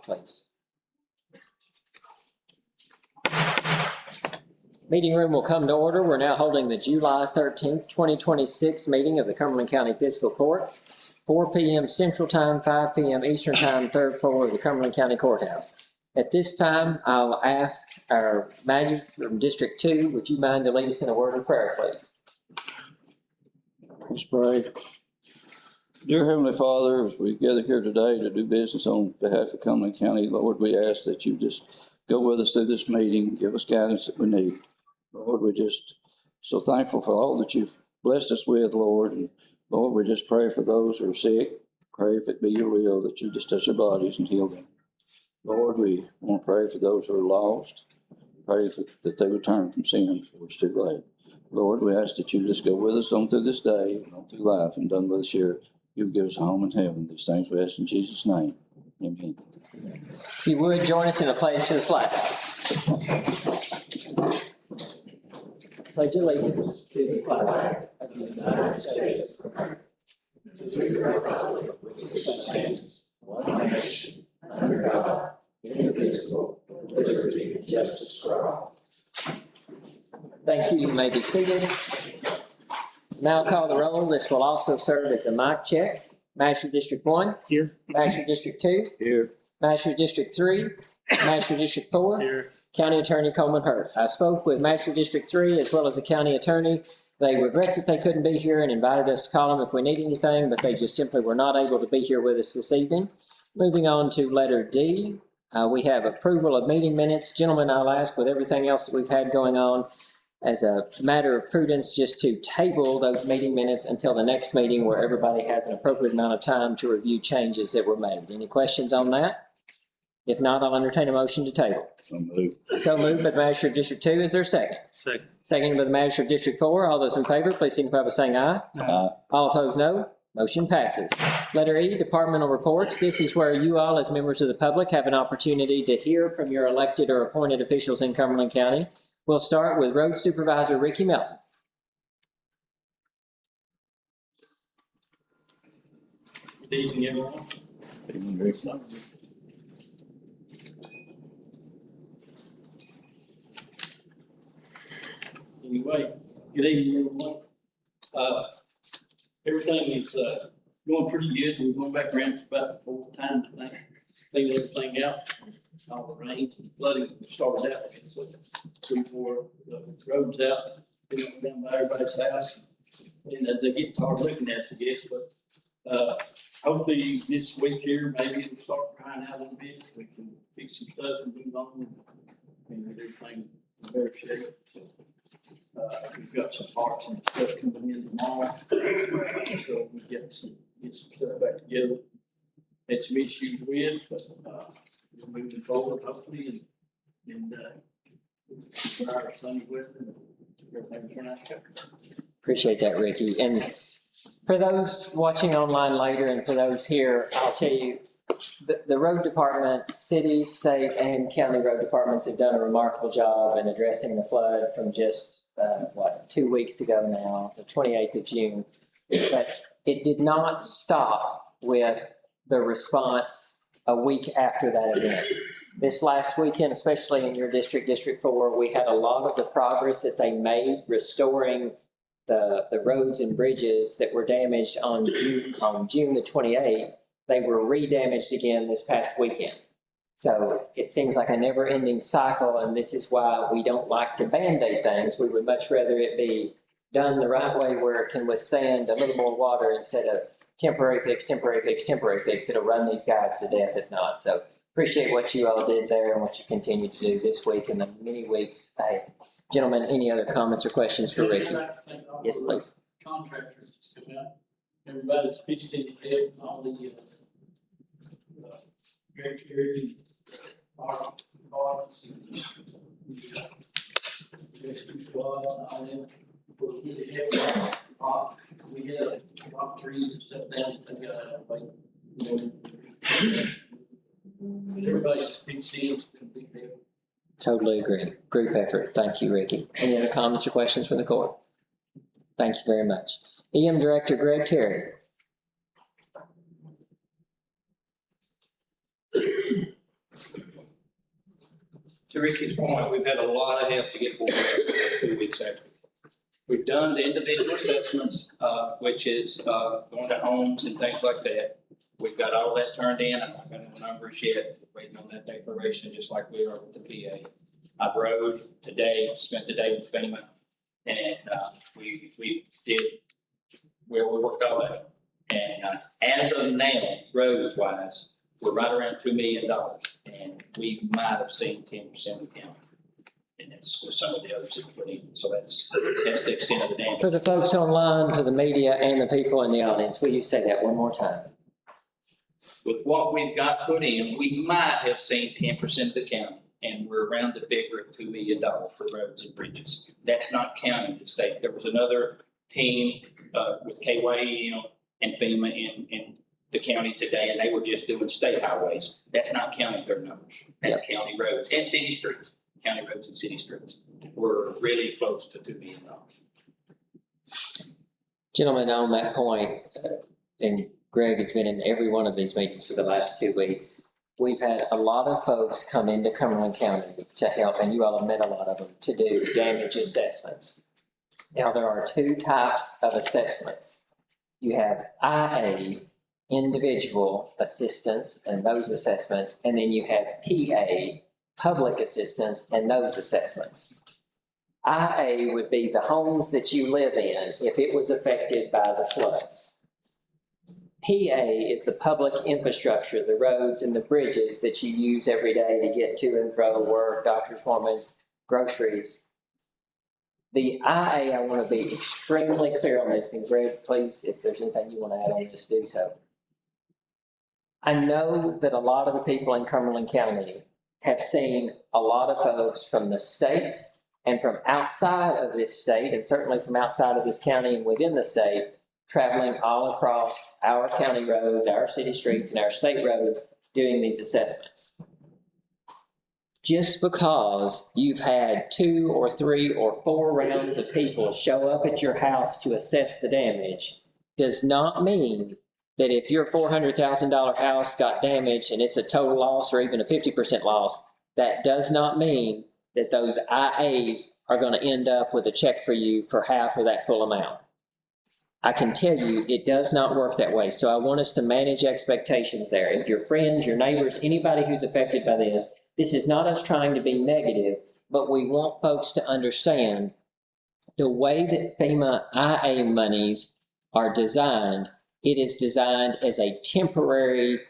please. Meeting room will come to order. We're now holding the July 13th, 2026 meeting of the Cumberland County Fiscal Court, 4 p.m. Central Time, 5 p.m. Eastern Time, third floor of the Cumberland County Courthouse. At this time, I'll ask our magistrate from District 2, would you mind to lead us in a word of prayer, please? Let's pray. Dear Heavenly Father, as we gather here today to do business on behalf of Cumberland County, Lord, we ask that you just go with us through this meeting, give us guidance that we need. Lord, we're just so thankful for all that you've blessed us with, Lord. And Lord, we just pray for those who are sick. Pray, if it be your will, that you just touch their bodies and heal them. Lord, we want to pray for those who are lost. Pray that they would turn from sin before it's too late. Lord, we ask that you just go with us on through this day, on through life, and done with us here. You give us a home in heaven. These things we ask in Jesus' name. Amen. If you would, join us in a pledge to the flag. Pledge allegiance to the flag of the United States of America, to the republic which stands one nation, under God, indivisible, with liberty and justice for all. Thank you. You may be seated. Now call the roll. This will also serve as a mic check. Magistrate District 1. Here. Magistrate District 2. Here. Magistrate District 3. Magistrate District 4. Here. County Attorney Coleman Hurt. I spoke with Magistrate District 3 as well as the County Attorney. They regret that they couldn't be here and invited us to call them if we need anything, but they just simply were not able to be here with us this evening. Moving on to letter D, we have approval of meeting minutes. Gentlemen, I'll ask with everything else that we've had going on, as a matter of prudence, just to table those meeting minutes until the next meeting where everybody has an appropriate amount of time to review changes that were made. Any questions on that? If not, I'll entertain a motion to table. So moved. So moved by the Magistrate of District 2. Is there a second? Second. Seconded by the Magistrate of District 4. All those in favor, please signify by saying aye. Aye. All opposed, no. Motion passes. Letter E, departmental reports. This is where you all, as members of the public, have an opportunity to hear from your elected or appointed officials in Cumberland County. We'll start with Road Supervisor Ricky Melton. Good evening, everyone. Evening, Rick. Anyway, good evening, everyone. Everything is going pretty good. We're going back around for about the fourth time, I think, cleaning everything out. All the rains and flooding started out with, so we wore the roads out, down by everybody's house. And they get tired looking at us, I guess, but hopefully this week here, maybe it'll start drying out a little bit. We can fix some stuff and move on and get everything in better shape. So, we've got some parts and stuff coming in tomorrow, so we get some stuff back together. Had some issues with, but we're moving forward hopefully, and our sunny weather and everything turn out good. Appreciate that, Ricky. And for those watching online later and for those here, I'll tell you, the road department, city, state, and county road departments have done a remarkable job in addressing the flood from just, 2 weeks ago now, the 28th of June. But it did not stop with the response a week after that event. This last weekend, especially in your district, District 4, we had a lot of the progress that they made restoring the roads and bridges that were damaged on June the 28th. They were re-damaged again this past weekend. So it seems like a never-ending cycle, and this is why we don't like to Band-Aid things. We would much rather it be done the right way where it can withstand a little more water instead of temporary fix, temporary fix, temporary fix. It'll run these guys to death if not. So appreciate what you all did there and what you continue to do this week and the many weeks ahead. Gentlemen, any other comments or questions for Ricky? Yes, please. Contractors just come out. Everybody's pitched in today, all the Cary, fire departments, and rescue squad, and all that. We had rock trees and stuff down that they got out of the way. But everybody just pitched in. It's been a big deal. Totally agree. Group effort. Thank you, Ricky. Any other comments or questions from the court? Thank you very much. EM Director Greg Cary. to Ricky's point, we've had a lot of help to get forward 2 weeks after. We've done the individual assessments, which is going to homes and things like that. We've got all that turned in. I'm not got no numbers yet. We're waiting on that declaration, just like we are with the PA. I rode today, spent the day with FEMA, and we did, we worked all that. And as of now, roads-wise, we're right around $2 million, and we might have seen 10% of the county. And that's with some of the others that we put in. So that's the extent of the damage. For the folks online, for the media, and the people in the audience, will you say that one more time? With what we've got put in, we might have seen 10% of the county, and we're around the figure of $2 million for roads and bridges. That's not counting the state. There was another team with KYTC and FEMA in the county today, and they were just doing state highways. That's not counting their numbers. That's county roads and city streets. County roads and city streets. We're really close to $2 million. Gentlemen, on that point, and Greg has been in every one of these meetings for the last 2 weeks. We've had a lot of folks come into Cumberland County to help, and you all have met a lot of them, to do damage assessments. Now, there are 2 types of assessments. You have IA, individual assistance, and those assessments, and then you have PA, public assistance, and those assessments. IA would be the homes that you live in if it was affected by the floods. PA is the public infrastructure, the roads and the bridges that you use every day to get to and fro work, doctor's appointments, groceries. The IA, I want to be extremely clear on this, and Greg, please, if there's anything you want to add on this, do so. I know that a lot of the people in Cumberland County have seen a lot of folks from the state and from outside of this state, and certainly from outside of this county and within the state, traveling all across our county roads, our city streets, and our state roads, doing these assessments. Just because you've had 2 or 3 or 4 rounds of people show up at your house to assess the damage does not mean that if your $400,000 house got damaged and it's a total loss or even a 50% loss, that does not mean that those IAs are going to end up with a check for you for half or that full amount. I can tell you it does not work that way. So I want us to manage expectations there. If your friends, your neighbors, anybody who's affected by this is not us trying to be negative, but we want folks to understand the way that FEMA IA monies are designed. It is designed as a temporary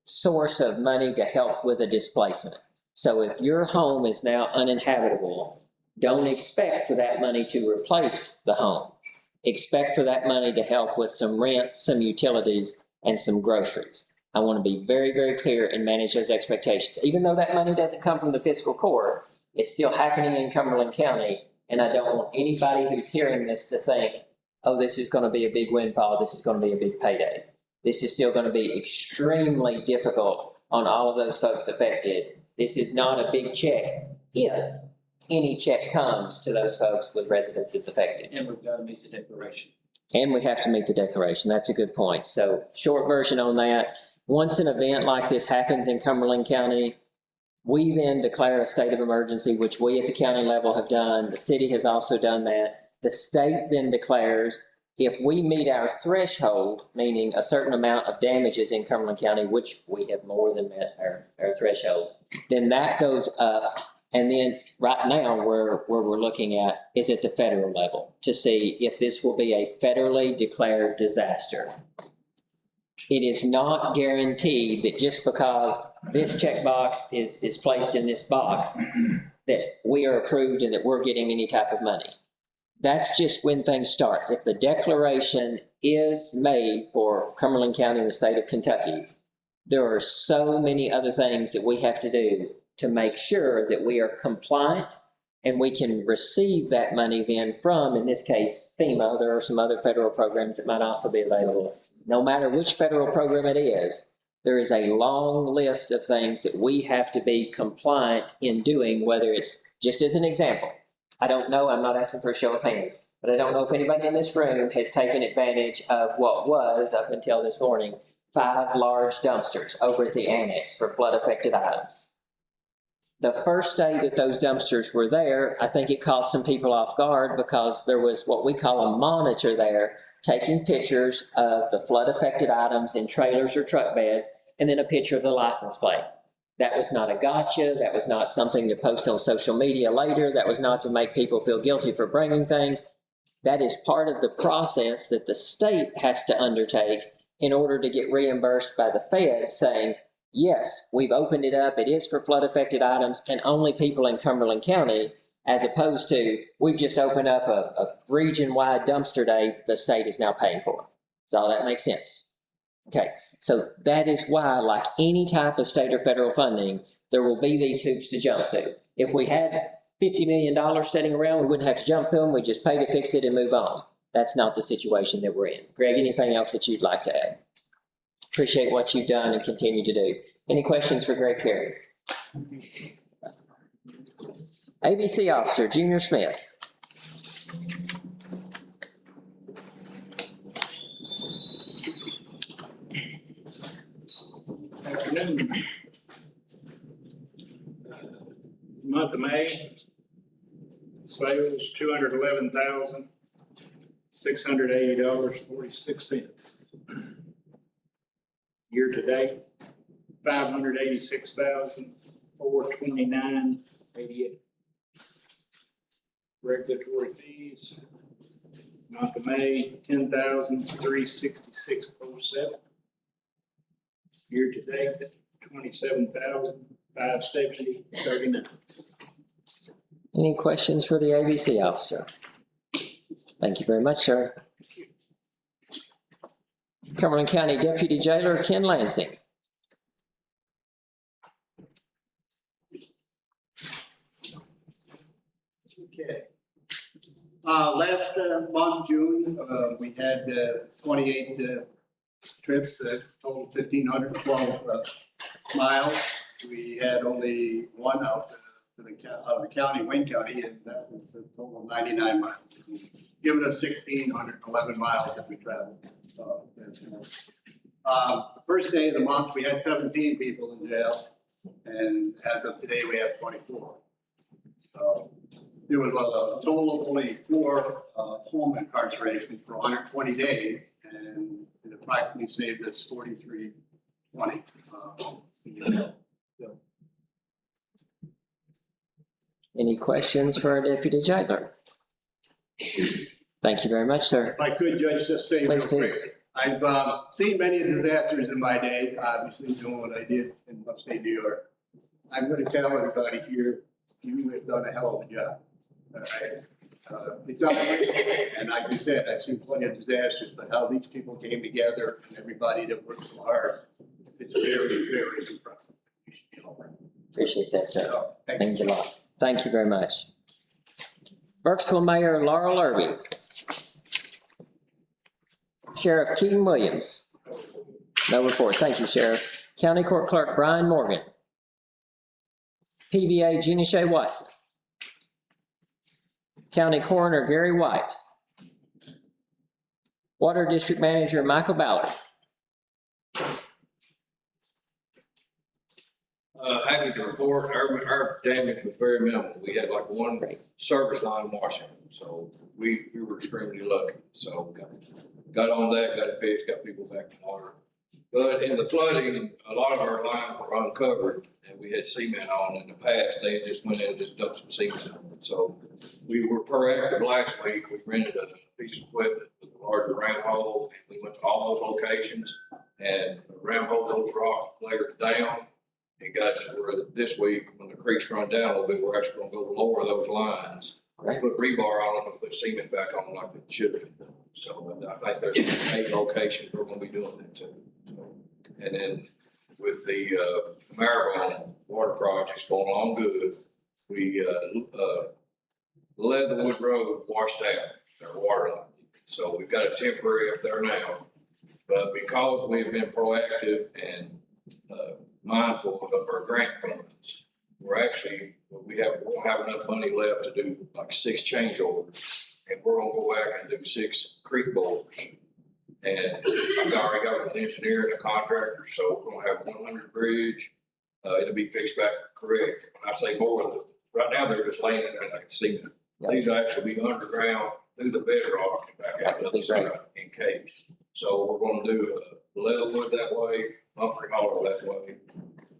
source of money to help with a displacement. So if your home is now uninhabitable, don't expect for that money to replace the home. Expect for that money to help with some rent, some utilities, and some groceries. I want to be very, very clear and manage those expectations. Even though that money doesn't come from the fiscal court, it's still happening in Cumberland County, and I don't want anybody who's hearing this to think, oh, this is going to be a big windfall, this is going to be a big payday. This is still going to be extremely difficult on all of those folks affected. This is not a big check if any check comes to those folks with residences affected. And we've got to meet the declaration. And we have to meet the declaration. That's a good point. So short version on that, once an event like this happens in Cumberland County, we then declare a state of emergency, which we at the county level have done. The city has also done that. The state then declares if we meet our threshold, meaning a certain amount of damages in Cumberland County, which we have more than met our threshold, then that goes up. And then right now where we're looking at is at the federal level to see if this will be a federally declared disaster. It is not guaranteed that just because this checkbox is placed in this box that we are approved and that we're getting any type of money. That's just when things start. If the declaration is made for Cumberland County and the state of Kentucky, there are so many other things that we have to do to make sure that we are compliant and we can receive that money then from, in this case, FEMA. There are some other federal programs that might also be available. No matter which federal program it is, there is a long list of things that we have to be compliant in doing, whether it's, just as an example, I don't know, I'm not asking for a show of hands, but I don't know if anybody in this room has taken advantage of what was, up until this morning, 5 large dumpsters over at the annex for flood-affected items. The first day that those dumpsters were there, I think it caught some people off guard because there was what we call a monitor there taking pictures of the flood affected items in trailers or truck beds, and then a picture of the license plate. That was not a gotcha. That was not something to post on social media later. That was not to make people feel guilty for bringing things. That is part of the process that the state has to undertake in order to get reimbursed by the feds, saying, yes, we've opened it up. It is for flood affected items and only people in Cumberland County, as opposed to we've just opened up a region-wide dumpster day the state is now paying for. Does all that make sense? Okay, so that is why, like any type of state or federal funding, there will be these hoops to jump through. If we had $50 million sitting around, we wouldn't have to jump through them. We just pay to fix it and move on. That's not the situation that we're in. Greg, anything else that you'd like to add? Appreciate what you've done and continue to do. Any questions for Greg Cary? ABC Officer, Junior Smith. Afternoon. Month of May, sales $211,680.46. Year to date, $586,429.88. Regulatory fees, month of May, $10,366.07. Year to date, $27,570.39. Any questions for the ABC officer? Thank you very much, sir. Cumberland County Deputy Jailer Ken Lansing. Okay. Last month, June, we had 28 trips, total 1,512 miles. We had only one out of the county, Wayne County, and that was a total of 99 miles, giving us 1,611 miles that we traveled. First day of the month, we had 17 people in jail, and as of today, we have 24. So there was a total of only 4 home incarcerations for 120 days, and it approximately saved us $43.20. Any questions for our Deputy Jailer? Thank you very much, sir. If I could, Judge, just say real quick, I've seen many disasters in my day, obviously doing what I did in upstate New York. I'm going to tell everybody here, you have done a hell of a job. All right? It's unbelievable, and like you said, I've seen plenty of disasters, but how these people came together and everybody that worked so hard, it's very, very impressive. You should be all right. Appreciate that, sir. So, Means a lot. Thank you very much. Burkesville Mayor Laurel Irby. Sheriff Keaton Williams. No report. Thank you, Sheriff. County Court Clerk Bryan Morgan. PVA Gina Shaye Watson. County Coroner Gary White. Water District Manager Michael Ballard. Happy to report our damage was very minimal. We had like one service line washing, so we were extremely lucky. So got on that, got it fixed, got people back in water. But in the flooding, a lot of our lines were uncovered, and we had cement on. In the past, they had just went in and just dumped some cement on it. So we were proactive last week. We rented a piece of equipment with a larger ram hole, and we went to all those locations and ram hole those rock layers down. It got to where this week, when the creeks run down a little bit, we're actually gonna go lower those lines, put rebar on them, and put cement back on them like it should have been done. So I think there's 8 locations we're gonna be doing that too. And then with the Maribel water projects going along good, we Leatherwood Road washed out their water line. So we've got a temporary up there now, but because we've been proactive and mindful of our grant funds, we won't have enough money left to do like 6 change orders, and we're gonna go back and do 6 creek bores. And I've already got an engineer and a contractor, so we're gonna have 100 bridge, it'll be fixed back correct. When I say more, right now they're just laying it there like cement. Yep. These will actually be underground through the bedrock and back out the other side in case. So we're gonna do Leatherwood that way, Humphrey Hollow that way.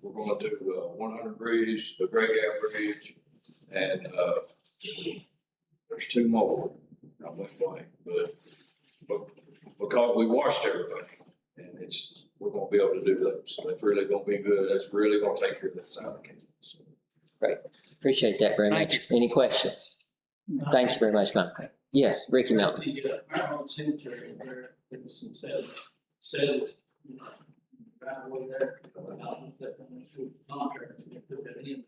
We're gonna do 100 Bridge, the Great Gap Bridge, and there's two more. I went blank, but because we washed everything, and we're gonna be able to do those. So that's really gonna be good. That's really gonna take care of that side of the campus. Great. Appreciate that very much. Any questions? Thank you very much, Malcolm. Yes, Ricky Melton. The Maryland Cemetery, there was some settled, right away there. I don't know if that comes through contract, they put that in.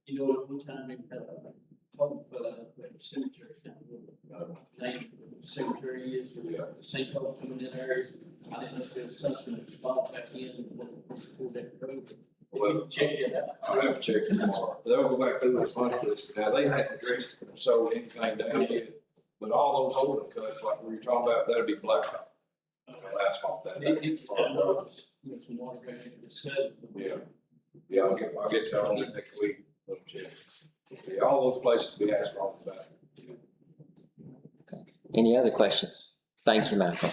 You know, at one time, they had a home for the cemetery, kind of, name of the cemetery is, the St. Paul coming in there. I didn't know if there was something that was bought back in, before that road. Well, Check it out. I'll have to check it tomorrow. They'll go back through the punch list. Now, they hadn't dressed or sold anything down yet, but all those older cuts, like we were talking about, that'll be blacktop. Asphalt that. Some water going into the set. Yeah, I'll get that on it next week. Let me check. Yeah, all those places will be asphalted back. Any other questions? Thank you, Malcolm.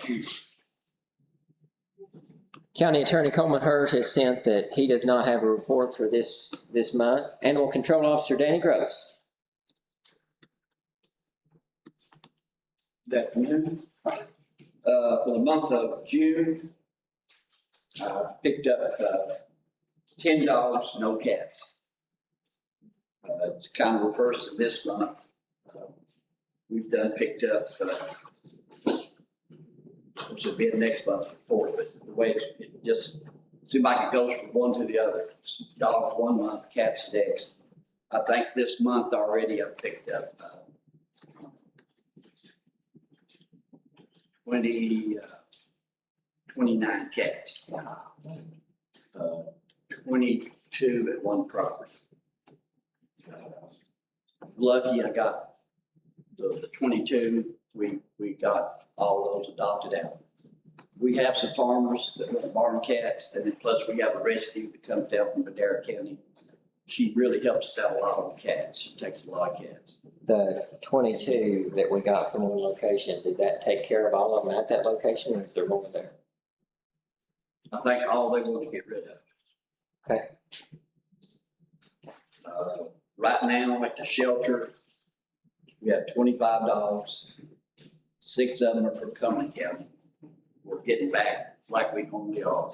County Attorney Coleman Hurd has sent that he does not have a report for this month. Animal Control Officer Danny Groce. Good afternoon. For the month of June, I picked up 10 dogs, no cats. It's kind of reversed this month. We've picked up, which will be the next month's report, but the way it just seems like it goes from one to the other. Dogs 1 month, cats next. I think this month already I've picked up 29 cats. 22 at one property. Lucky I got the 22, we got all those adopted out. We have some farmers that want barn cats, and then plus we have a rescue that comes down from Madera County. She really helps us out a lot on cats. She takes a lot of cats. The 22 that we got from one location, did that take care of all of them at that location, or is there more there? I think all they want to get rid of. Okay. Right now at the shelter, we have 25 dogs. 6 of them are from Cumberland County. We're getting back like we normally are.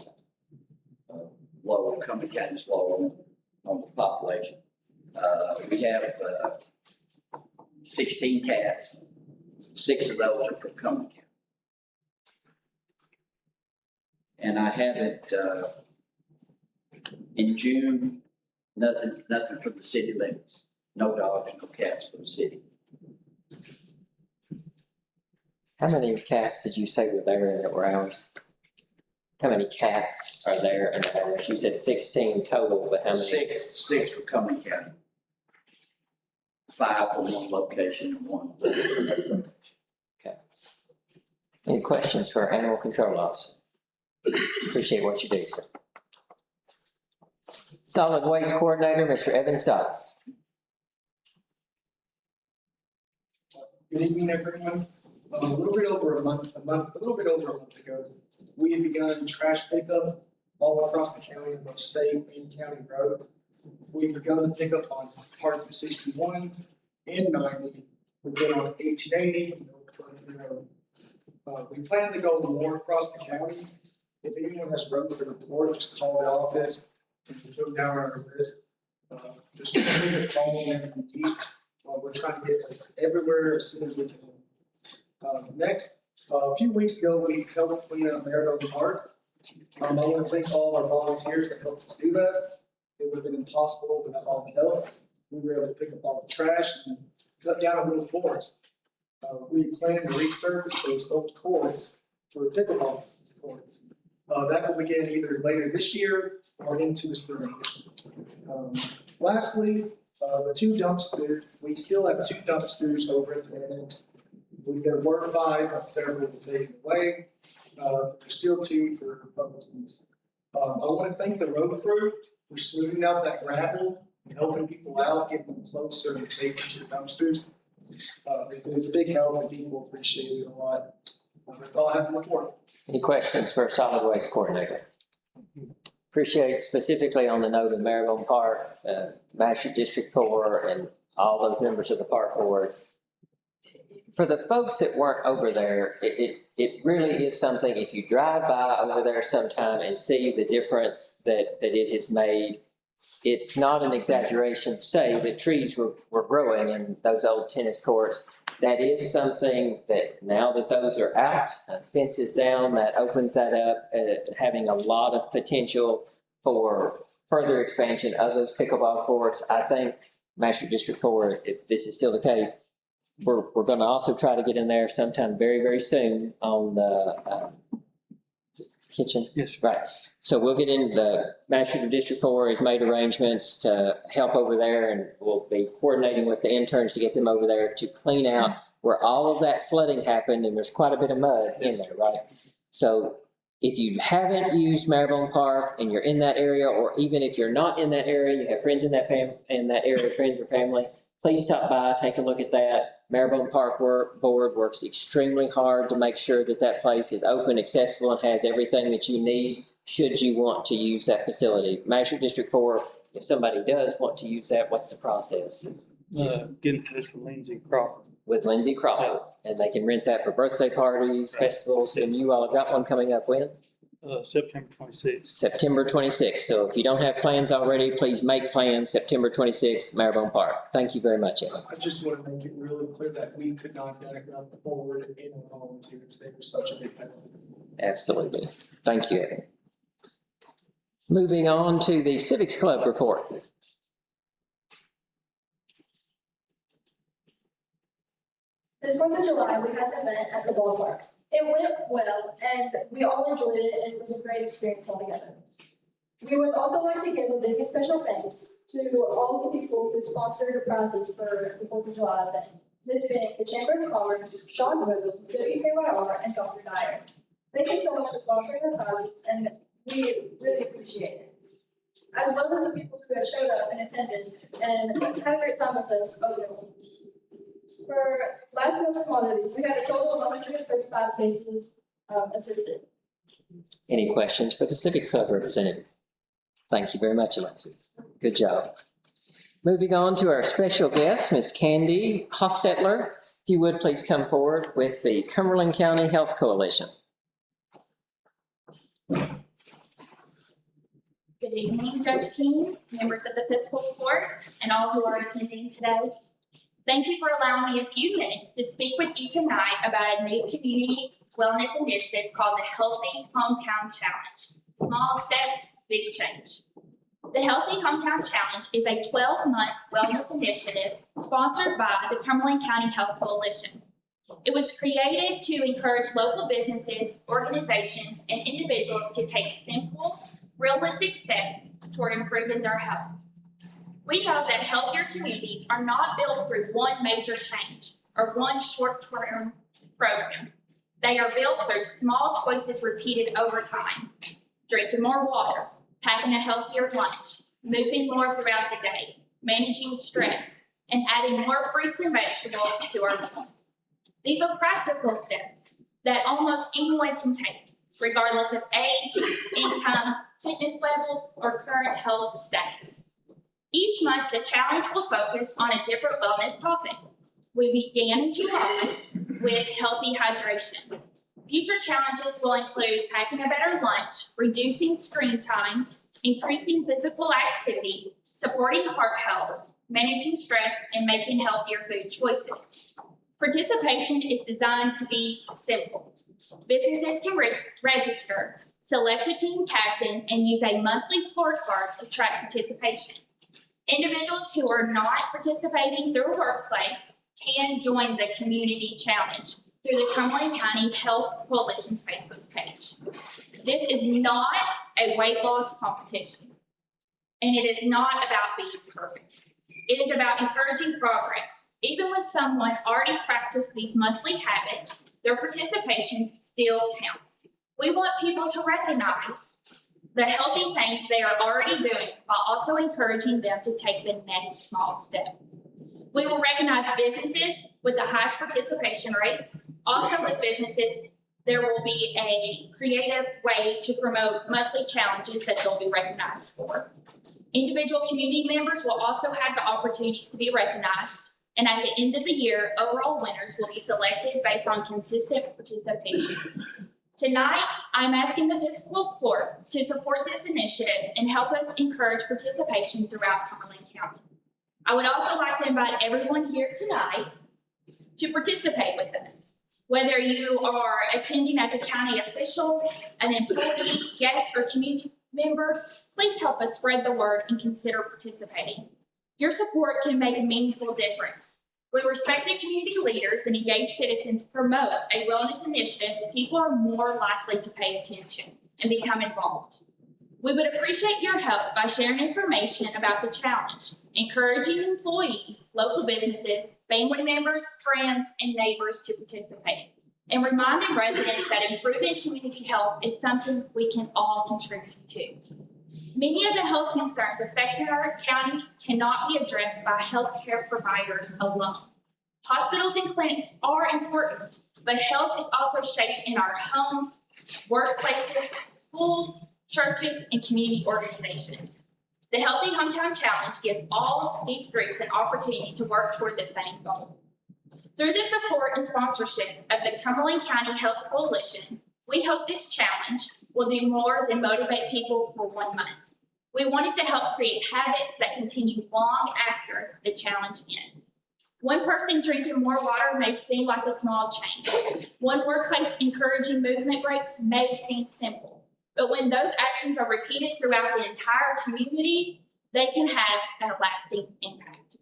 Low, Cumberland County's low on the population. We have 16 cats. 6 of those are from Cumberland County. And I haven't, in June, nothing from the city limits. No dogs, no cats from the city. How many cats did you say were there that were ours? How many cats are there in ours? You said 16 total, but how many? Six from Cumberland County. 5 from one location and 1. Okay. Any questions for our Animal Control Officer? Appreciate what you do, sir. Solid Waste Coordinator, Mr. Evan Stotts. Good evening, everyone. A little bit over a month ago, we had begun trash pickup all across the county, both state and county roads. We've begun to pick up on parts of 61 and 90. We've been on 1880, we plan to go more across the county. If anyone has roads to report, just call the office and we put them down on our list. Just to call them and keep. We're trying to get this everywhere as soon as we can. Next, a few weeks ago, we helped clean up Merritt Park. I want to thank all our volunteers that helped us do that. It would have been impossible without all the help. We were able to pick up all the trash and cut down a little forest. We plan to resurface those old courts for pickleball courts. That will begin either later this year or into the spring. Lastly, the 2 dumpsters, we still have 2 dumpsters over at the annex. There were 5, but several were taken away. There's still 2 for public use. I want to thank the road crew we're smoothing out that gravel, and helping people out, getting them closer and safer to the dumpsters. It was a big help and people appreciate it a lot. That's all I have to report. Any questions for solid waste coordinator? Appreciate specifically on the note of Maribel Park, Master District 4 and all those members of the park board. For the folks that weren't over there, it really is something, if you drive by over there sometime and see the difference that it has made, it's not an exaggeration to say that trees were growing in those old tennis courts. That is something that now that those are out, fences down, that opens that up, having a lot of potential for further expansion of those pickleball courts. I think Master District 4, if this is still the case, we're going to also try to get in there sometime very, very soon on the kitchen. Yes. Right. So we'll get in, the Master District 4 has made arrangements to help over there, and we'll be coordinating with the interns to get them over there to clean out where all of that flooding happened, and there's quite a bit of mud in there, right? So if you haven't used Maribel Park and you're in that area, or even if you're not in that area, you have friends in that area, friends or family, please stop by, take a look at that. Maribel Park Board works extremely hard to make sure that that place is open, accessible, and has everything that you need should you want to use that facility. Master District 4, if somebody does want to use that, what's the process? Get in touch with Lindsay Crawford. With Lindsay Crawford, and they can rent that for birthday parties, festivals, and you all have got one coming up when? September 26th. September 26th. So if you don't have plans already, please make plans. September 26th, Maribel Park. Thank you very much, Ellen. I just want to make it really clear that we could not get around the board and our volunteers. They were such a big help. Absolutely. Thank you, Evan. Moving on to the Civics Club report. This 4th of July, we had an event at the ballpark. It went well, and we all enjoyed it, and it was a great experience altogether. We would also like to give a big and special thanks to all the people who sponsored the prizes for the 4th of July event. This being the Chamber of Commerce, Sean Riddle, WKYR, and Dr. Dyer. Thank you so much for sponsoring the prizes, and we really appreciate it. As well as the people who have showed up and attended and had a great time with us over the weeks. For last month's commodities, we had a total of 135 cases assisted. Any questions for the Civics Club representative? Thank you very much, Alexis. Good job. Moving on to our special guest, Ms. Candi Hostetler. If you would please come forward with the Cumberland County Health Coalition. Good evening, Judge King, members of the Fiscal Court, and all who are attending today. Thank you for allowing me a few minutes to speak with you tonight about a new community wellness initiative called the Healthy Hometown Challenge. Small steps, big change. The Healthy Hometown Challenge is a 12-month wellness initiative sponsored by the Cumberland County Health Coalition. It was created to encourage local businesses, organizations, and individuals to take simple, realistic steps toward improving their health. We know that healthier communities are not built through one major change or one short-term program. They are built through small choices repeated over time. Drinking more water, packing a healthier lunch, moving more throughout the day, managing stress, and adding more fruits and vegetables to our meals. These are practical steps that almost anyone can take, regardless of age, income, fitness level, or current health status. Each month, the challenge will focus on a different wellness topic. We began in July with healthy hydration. Future challenges will include packing a better lunch, reducing screen time, increasing physical activity, supporting heart health, managing stress, and making healthier food choices. Participation is designed to be simple. Businesses can register, select a team captain, and use a monthly scorecard to track participation. Individuals who are not participating through a workplace can join the community challenge through the Cumberland County Health Coalition's Facebook page. This is not a weight loss competition, and it is not about being perfect. It is about encouraging progress. Even when someone already practiced these monthly habits, their participation still counts. We want people to recognize the healthy things they are already doing while also encouraging them to take the next small step. We will recognize businesses with the highest participation rates. Also with businesses, there will be a creative way to promote monthly challenges that they'll be recognized for. Individual community members will also have the opportunities to be recognized, and at the end of the year, overall winners will be selected based on consistent participation. Tonight, I'm asking the Fiscal Court to support this initiative and help us encourage participation throughout Cumberland County. I would also like to invite everyone here tonight to participate with us. Whether you are attending as a county official, an employee, guest, or community member, please help us spread the word and consider participating. Your support can make a meaningful difference. When respected community leaders and engaged citizens promote a wellness initiative, people are more likely to pay attention and become involved. We would appreciate your help by sharing information about the challenge, encouraging employees, local businesses, family members, friends, and neighbors to participate, and reminding residents that improving community health is something we can all contribute to. Many of the health concerns affecting our county cannot be addressed by healthcare providers alone. Hospitals and clinics are important, but health is also shaped in our homes, workplaces, schools, churches, and community organizations. The Healthy Hometown Challenge gives all these groups an opportunity to work toward the same goal. Through the support and sponsorship of the Cumberland County Health Coalition, we hope this challenge will do more than motivate people for 1 month. We wanted to help create habits that continue long after the challenge ends. One person drinking more water may seem like a small change. One workplace encouraging movement breaks may seem simple. But when those actions are repeated throughout the entire community, they can have a lasting impact.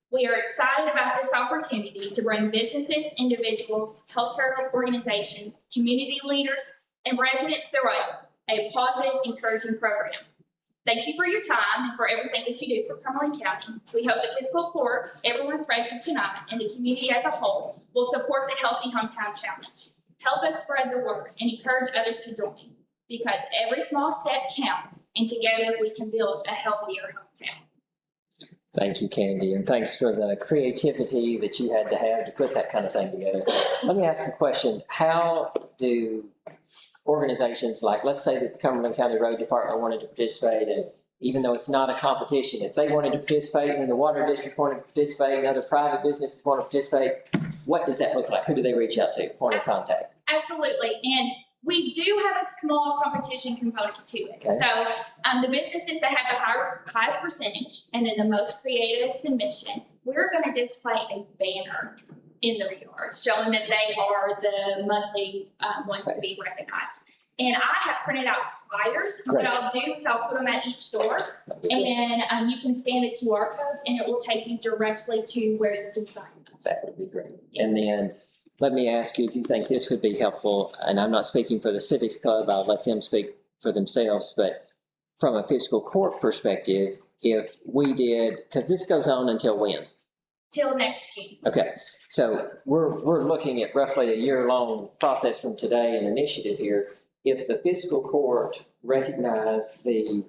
We are excited about this opportunity to bring businesses, individuals, healthcare organizations, community leaders, and residents through a positive, encouraging program. Thank you for your time and for everything that you do for Cumberland County. We hope the Fiscal Court, everyone present tonight, and the community as a whole will support the Healthy Hometown Challenge. Help us spread the word and encourage others to join, because every small step counts, and together we can build a healthier hometown. Thank you, Candi, and thanks for the creativity that you had to put that kind of thing together. Let me ask a question. How do organizations like, let's say that the Cumberland County Road Department wanted to participate, and even though it's not a competition, if they wanted to participate and the Water District wanted to participate and other private businesses want to participate, what does that look like? Who do they reach out to? Point of contact. Absolutely, and we do have a small competition component to it. Okay. So the businesses that have the highest percentage and then the most creative submission, we're going to display a banner in the yard showing that they are the monthly ones to be recognized. And I have printed out flyers. Great. What I'll do is I'll put them at each door, and you can scan the QR codes, and it will take you directly to where you can sign up. That would be great. And then let me ask you if you think this would be helpful, and I'm not speaking for the Civics Club, I'll let them speak for themselves, but from a fiscal court perspective, if we did, because this goes on until when? Till next June. Okay, so we're looking at roughly a year-long process from today, an initiative here. If the fiscal court recognized the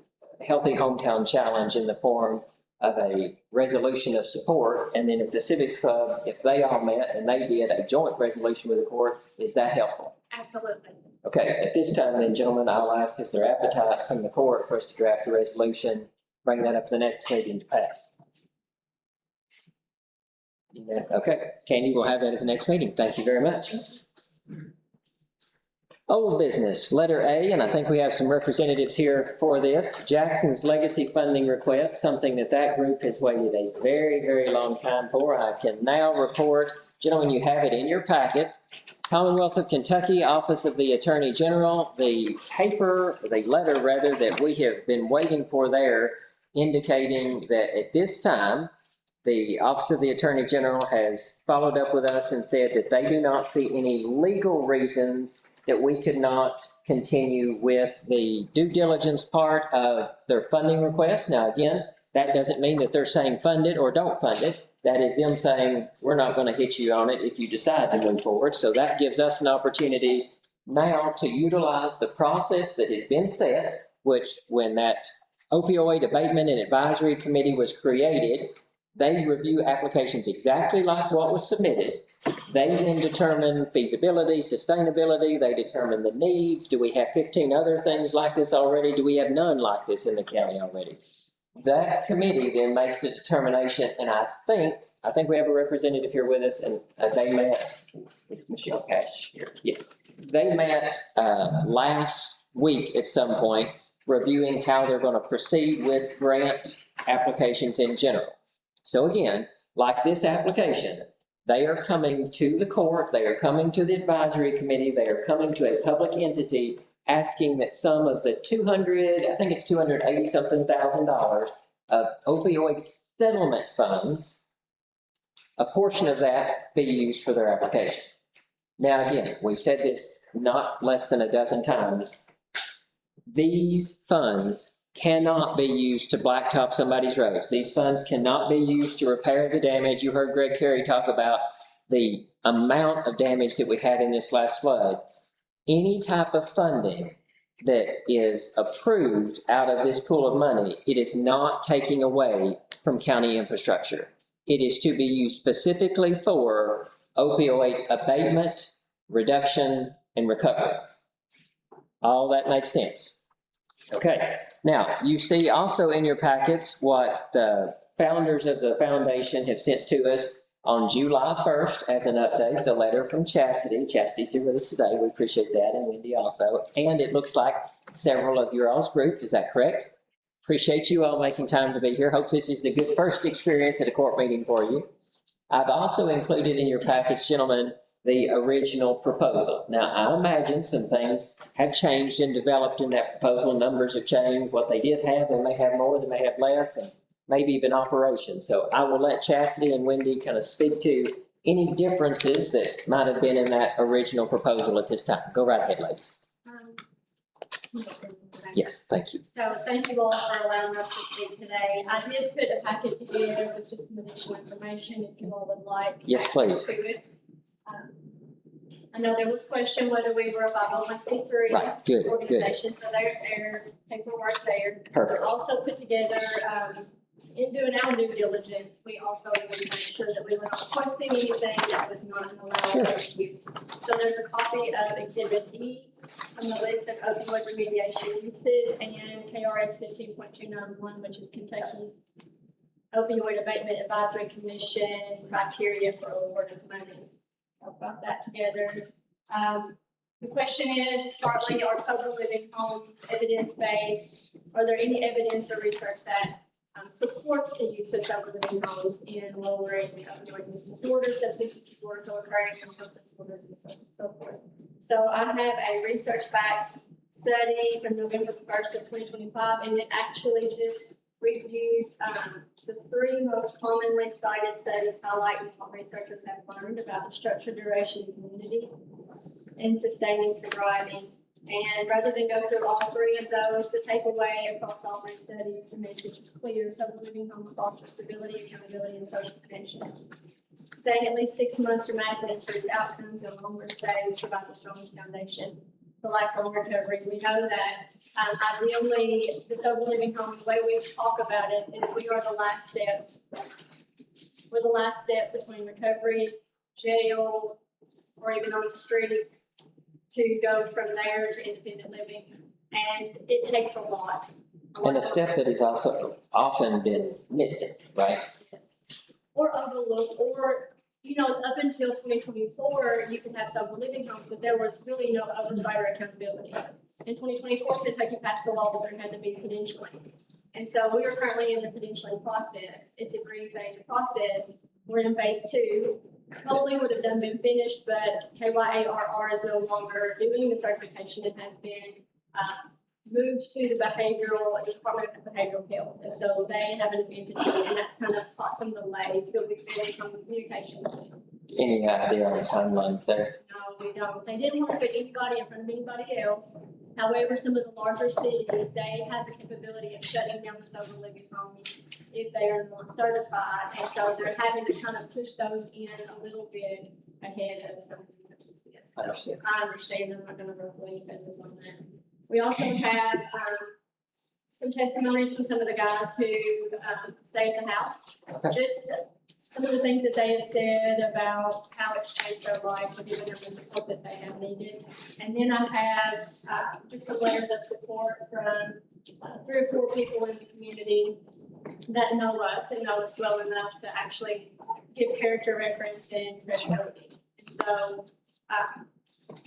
Healthy Hometown Challenge in the form of a resolution of support, and then if the Civics Club, if they all met and they did a joint resolution with the court, is that helpful? Absolutely. Okay, at this time then, gentlemen, I'll ask, is there appetite from the court for us to draft a resolution, bring that up the next meeting to pass? Yeah, okay, Candi, we'll have that at the next meeting. Thank you very much. Old business, letter A, and I think we have some representatives here for this. Jaxon's legacy funding request, something that group has waited a very, very long time for. I can now report, gentlemen, you have it in your packets. Commonwealth of Kentucky, Office of the Attorney General, the letter rather, that we have been waiting for there, indicating that at this time, the Office of the Attorney General has followed up with us and said that they do not see any legal reasons that we could not continue with the due diligence part of their funding request. Now, again, that doesn't mean that they're saying fund it or don't fund it. That is them saying, we're not going to hit you on it if you decide to move forward. So that gives us an opportunity now to utilize the process that has been set which when that opioid abatement and advisory committee was created, they review applications exactly like what was submitted. They then determine feasibility, sustainability, they determine the needs. Do we have 15 other things like this already? Do we have none like this in the county already? That committee then makes a determination, and I think we have a representative here with us, and they met, is Michelle Cash here? Yes. They met last week at some point, reviewing how they're going to proceed with grant applications in general. So again, like this application, they are coming to the court, they are coming to the advisory committee, they are coming to a public entity asking that some of the 280-something thousand dollars of opioid settlement funds, a portion of that be used for their application. Now, again, we've said this not less than a dozen times. These funds cannot be used to blacktop somebody's roads. These funds cannot be used to repair the damage. You heard Greg Cary talk about the amount of damage that we had in this last flood. Any type of funding that is approved out of this pool of money, it is not taking away from county infrastructure. It is to be used specifically for opioid abatement, reduction, and recovery. All that makes sense. Okay, now you see also in your packets what the founders of the foundation have sent to us on July 1st as an update, the letter from Chastity. Chastity's here with us today. We appreciate that, and Wendy also. And it looks like several of your all's group, is that correct? Appreciate you all making time to be here. Hope this is the good first experience at a court meeting for you. I've also included in your packets, gentlemen, the original proposal. Now, I imagine some things have changed and developed in that proposal. Numbers have changed. What they did have, they may have more, they may have less, and maybe even operations. So I will let Chastity and Wendy kind of speak to any differences that might have been in that original proposal at this time. Go right ahead, ladies. Yes, thank you. So thank you all for allowing us to speak today. I did put a packet together with just some additional information if you all would like. Yes, please. To it. I know there was question whether we were a 501c3 Right, good, good. organization, so there's our paperwork there. Perfect. We also put together, in doing our due diligence, we also wanted to make sure that we were not requesting anything that was not allowed use. So there's a copy of Exhibit E from the list of opioid remediation uses and KRS 15.291, which is Kentucky's Opioid Abatement Advisory Commission criteria for award of monies. Talk about that together. The question is, partly, are sober living homes evidence-based? Are there any evidence or research that supports the use of sober living homes in lowering opioid use disorder, substance use disorder, co-occurring mental health disorders, and so forth? So I have a research-backed study from November 1st of 2025, and it actually just reviews the 3 most commonly cited studies highlighting what researchers have learned about the structure, duration, and community in sustaining sobriety. And rather than go through all 3 of those, the takeaway across all 3 studies, the message is clear. Sober living homes foster stability, accountability, and social connection. Staying at least 6 months dramatically improves outcomes, and longer stays provide the strongest foundation for lifelong recovery. We know that ideally, the sober living home, the way we talk about it, is we are the last step. We're the last step between recovery, jail, or even on the streets, to go from there to independent living. And it takes a lot. And a step that has also often been missing, right? Yes. Or overlooked, or, up until 2024, you could have sober living homes, but there was really no oversight or accountability. In 2024, Kentucky passed a law that there had to be credentialing. And so we are currently in the credentialing process. It's a 3-phase process. We're in phase 2. Probably would have been finished, but KYARR is no longer doing the certification. It has been moved to the Department of Behavioral Health. And so they have an entity, and that's kind of caused some delays. So we've been in communication with them. Any idea on the timelines there? No, we don't. They didn't want to put anybody in front of anybody else. However, some of the larger cities, they have the capability of shutting down the sober living homes if they are not certified. And so they're having to kind of push those in a little bit ahead of something such as this. I understand. I understand. I'm not going to ruffle any feathers on that. We also have some testimonies from some of the guys who stay at the house. Okay. Just some of the things that they have said about how it's changed their life, or giving them the support that they have needed. And then I have just some letters of support from 3 or 4 people in the community that know us and know us well enough to actually give character reference and credibility. And so I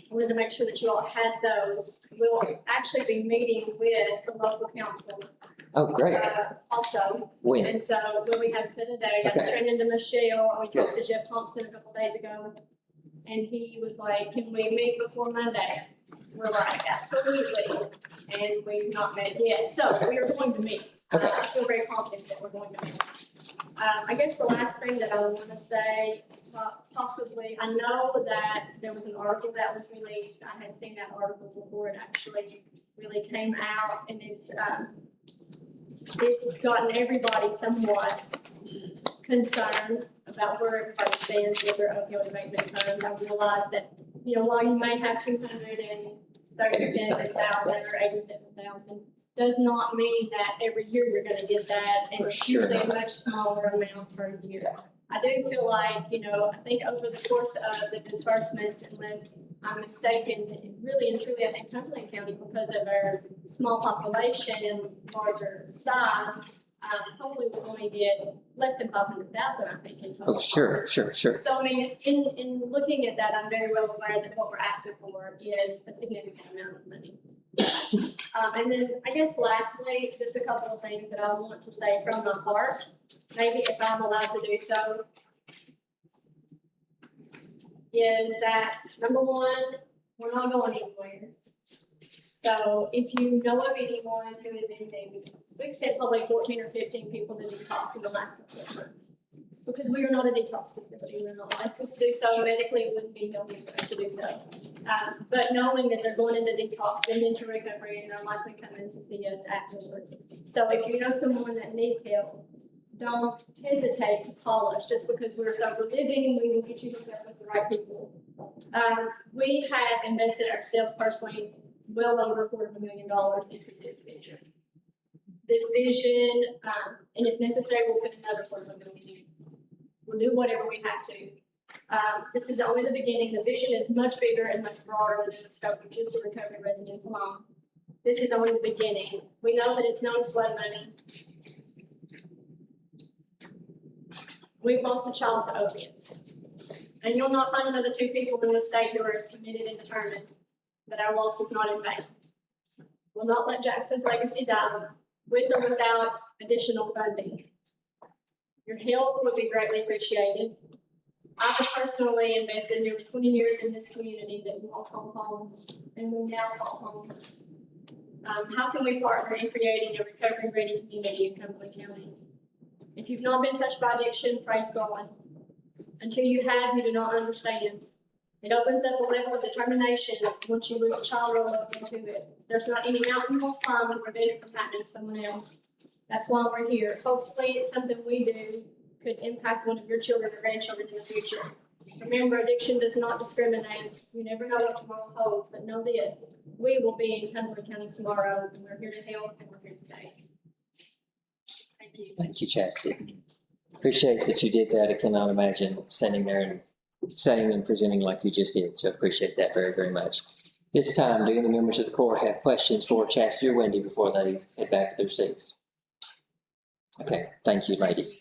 wanted to make sure that you all had those. We'll actually be meeting with the local council Oh, great. also. When? And so when we have said today, I got Okay. turned into Michelle, we talked to Jeff Thompson a couple days ago. And he was like, can we meet before Monday? We're like, absolutely. And we've not met yet, so we are going to meet. Okay. I feel very confident that we're going to meet. I guess the last thing that I want to say, possibly, I know that there was an article that was released. I had seen that article before it actually really came out, and it's gotten everybody somewhat concerned about where everybody stands with their opioid abatement funds. I realize that, while you may have 237,000 or 87,000, does not mean that every year you're gonna get that, and For it's sure usually a not. much smaller amount per year. I do feel like, I think over the course of the disbursements, unless I'm mistaken, really and truly, I think Cumberland County, because of our small population and larger size, probably will only get less than 500,000, I think, in total. Oh, sure. So, I mean, in looking at that, I'm very well aware that what we're asking for is a significant amount of money. And then, I guess lastly, just a couple of things that I want to say from my heart, maybe if I'm allowed to do so, is that, number one, we're not going anywhere. So if you know of anyone who is in need, we've sent probably 14 or 15 people to detox in the last couple of months. Because we are not a detox facility, we're not licensed to do so, medically it wouldn't be healthy for us to do so. But knowing that they're going into detox, then into recovery, and they're likely coming to see us afterwards. So if you know someone that needs help, don't hesitate to call us just because we're sober living, we will get you hooked up with the right people. We have invested ourselves personally well over $250,000 into this vision. This vision, and if necessary, we'll put another $250,000 in. We'll do whatever we have to. This is only the beginning. The vision is much bigger and much broader than the scope of just the recovery residents alone. This is only the beginning. We know that it's known as blood money. We've lost a child to opiates. And you'll not find another 2 people in this state who are as committed and determined that our loss is not in vain. We'll not let Jaxon's legacy die with or without additional funding. Your help would be greatly appreciated. I've personally invested nearly 20 years in this community that you all call home, and we now call home. How can we partner in creating a recovery-ready community in Cumberland County? If you've not been touched by addiction, praise God. Until you have, you do not understand. It opens up a level of determination once you lose a child or a loved one to it. There's not any mountain you will climb to prevent it from happening to someone else. That's why we're here. Hopefully, it's something we do could impact one of your children or grandchildren in the future. Remember, addiction does not discriminate. You never know what tomorrow holds, but know this: we will be in Cumberland County tomorrow, and we're here to help, and we're here to stay. Thank you. Thank you, Chastity. Appreciate that you did that. I cannot imagine standing there and saying and presenting like you just did. So appreciate that very, very much. This time, do any members of the court have questions for Chastity or Wendy before they head back to their seats? Okay, thank you, ladies.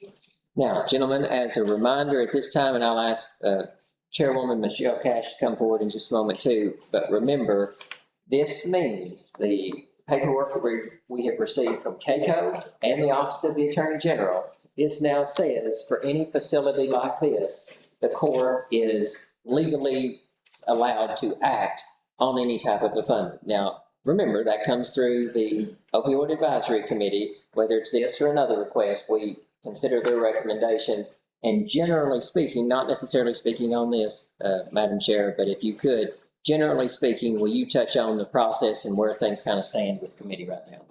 Now, gentlemen, as a reminder at this time, and I'll ask Chairwoman Michelle Cash to come forward in just a moment too, but remember, this means the paperwork that we have received from CACO and the Office of the Attorney General, this now says for any facility like this, the court is legally allowed to act on any type of a fund. Now, remember, that comes through the Opioid Advisory Committee, whether it's this or another request, we consider their recommendations. And generally speaking, not necessarily speaking on this, Madam Chair, but if you could, generally speaking, will you touch on the process and where things kind of stand with the committee right now?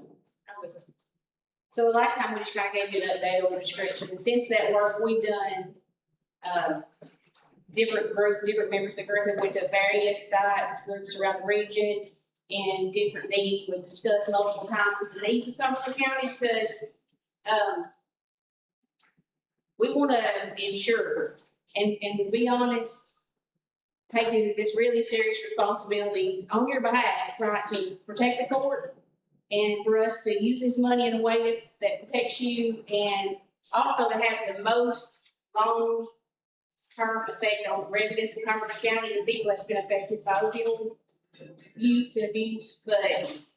So the last time we just kind of gave you an update on the description. Since that work, we've done different members of the group have went to various site groups around the region and different needs. We've discussed multiple times the needs of Cumberland County because, we want to ensure, and to be honest, taking this really serious responsibility on your behalf, right, to protect the court and for us to use this money in a way that protects you and also to have the most long-term effect on residents of Cumberland County and people that's been affected by opioid use and abuse. But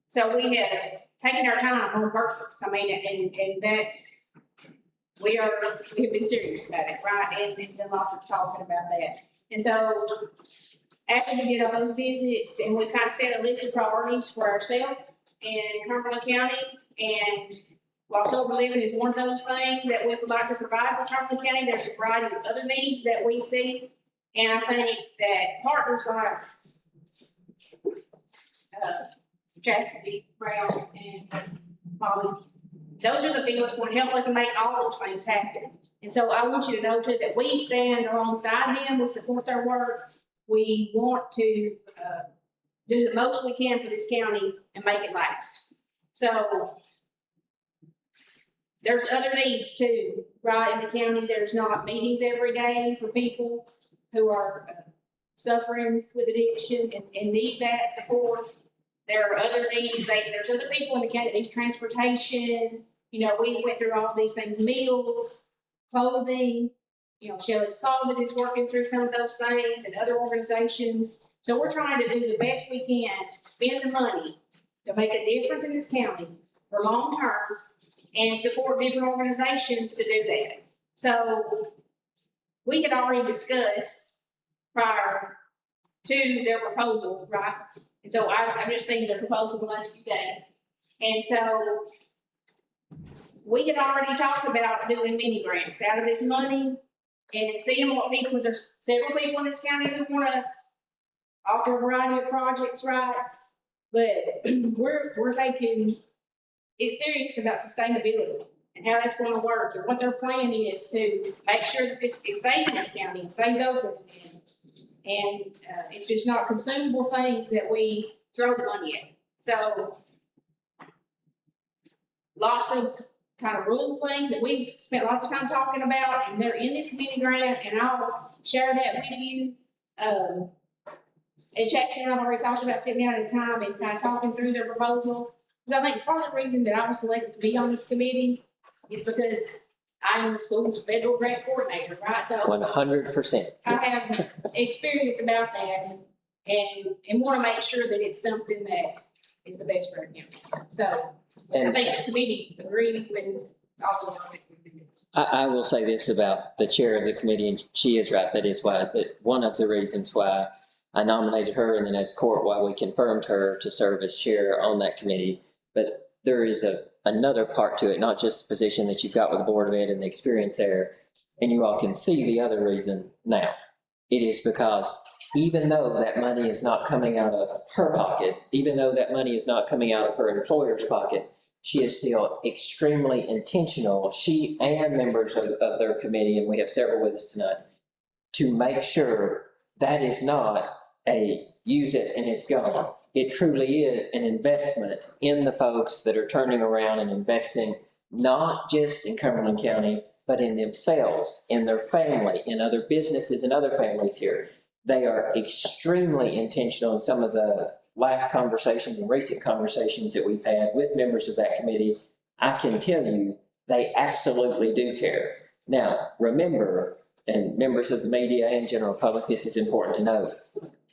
so we have taken our time on purpose. I mean, and that's, we have been serious about it, right? And been lots of talking about that. And so after we did all those visits and we kind of set a list of priorities for ourselves in Cumberland County, and while sober living is one of those things that we would like to provide for Cumberland County, there's a variety of other needs that we see. And I think that partners like Jaxon, Brown, and Molly, those are the people that's going to help us make all those things happen. And so I want you to know too that we stand alongside them. We support their work. We want to do the most we can for this county and make it last. So there's other needs too, right? In the county, there's not meetings every day for people who are suffering with addiction and need that support. There are other needs. There's other people in the county that need transportation. You know, we went through all these things, meals, clothing. You know, Shelley's Closet is working through some of those things and other organizations. So we're trying to do the best we can to spend the money to make a difference in this county for long term and support different organizations to do that. So we had already discussed prior to their proposal, right? And so I've just seen their proposal the last few days. And so we had already talked about doing mini grants out of this money and seeing what people, because there's several people in this county who want to offer a variety of projects, right? But we're taking it serious about sustainability and how that's going to work and what their plan is to make sure that it stays in this county and stays open. And it's just not consumable things that we throw the money at. So lots of kind of rule things that we've spent lots of time talking about, and they're in this mini grant, and I'll share that with you. And Jaxon and I've already talked about sitting down at a time and kind of talking through their proposal. Because I think part of the reason that I was selected to be on this committee is because I am the school's federal grant coordinator, right? So 100%. I have experience about that and want to make sure that it's something that is the best for our county. So I think the committee agrees with all of the I will say this about the chair of the committee, and she is right. That is why, one of the reasons why I nominated her, and then as court, why we confirmed her to serve as chair on that committee. But there is another part to it, not just the position that you've got with the Board of Ed and the experience there. And you all can see the other reason now. It is because even though that money is not coming out of her pocket, even though that money is not coming out of her employer's pocket, she is still extremely intentional, she and members of their committee, and we have several with us tonight, to make sure that is not a use it and it's gone. It truly is an investment in the folks that are turning around and investing, not just in Cumberland County, but in themselves, in their family, in other businesses and other families here. They are extremely intentional in some of the last conversations and recent conversations that we've had with members of that committee. I can tell you, they absolutely do care. Now, remember, and members of the media and general public, this is important to note.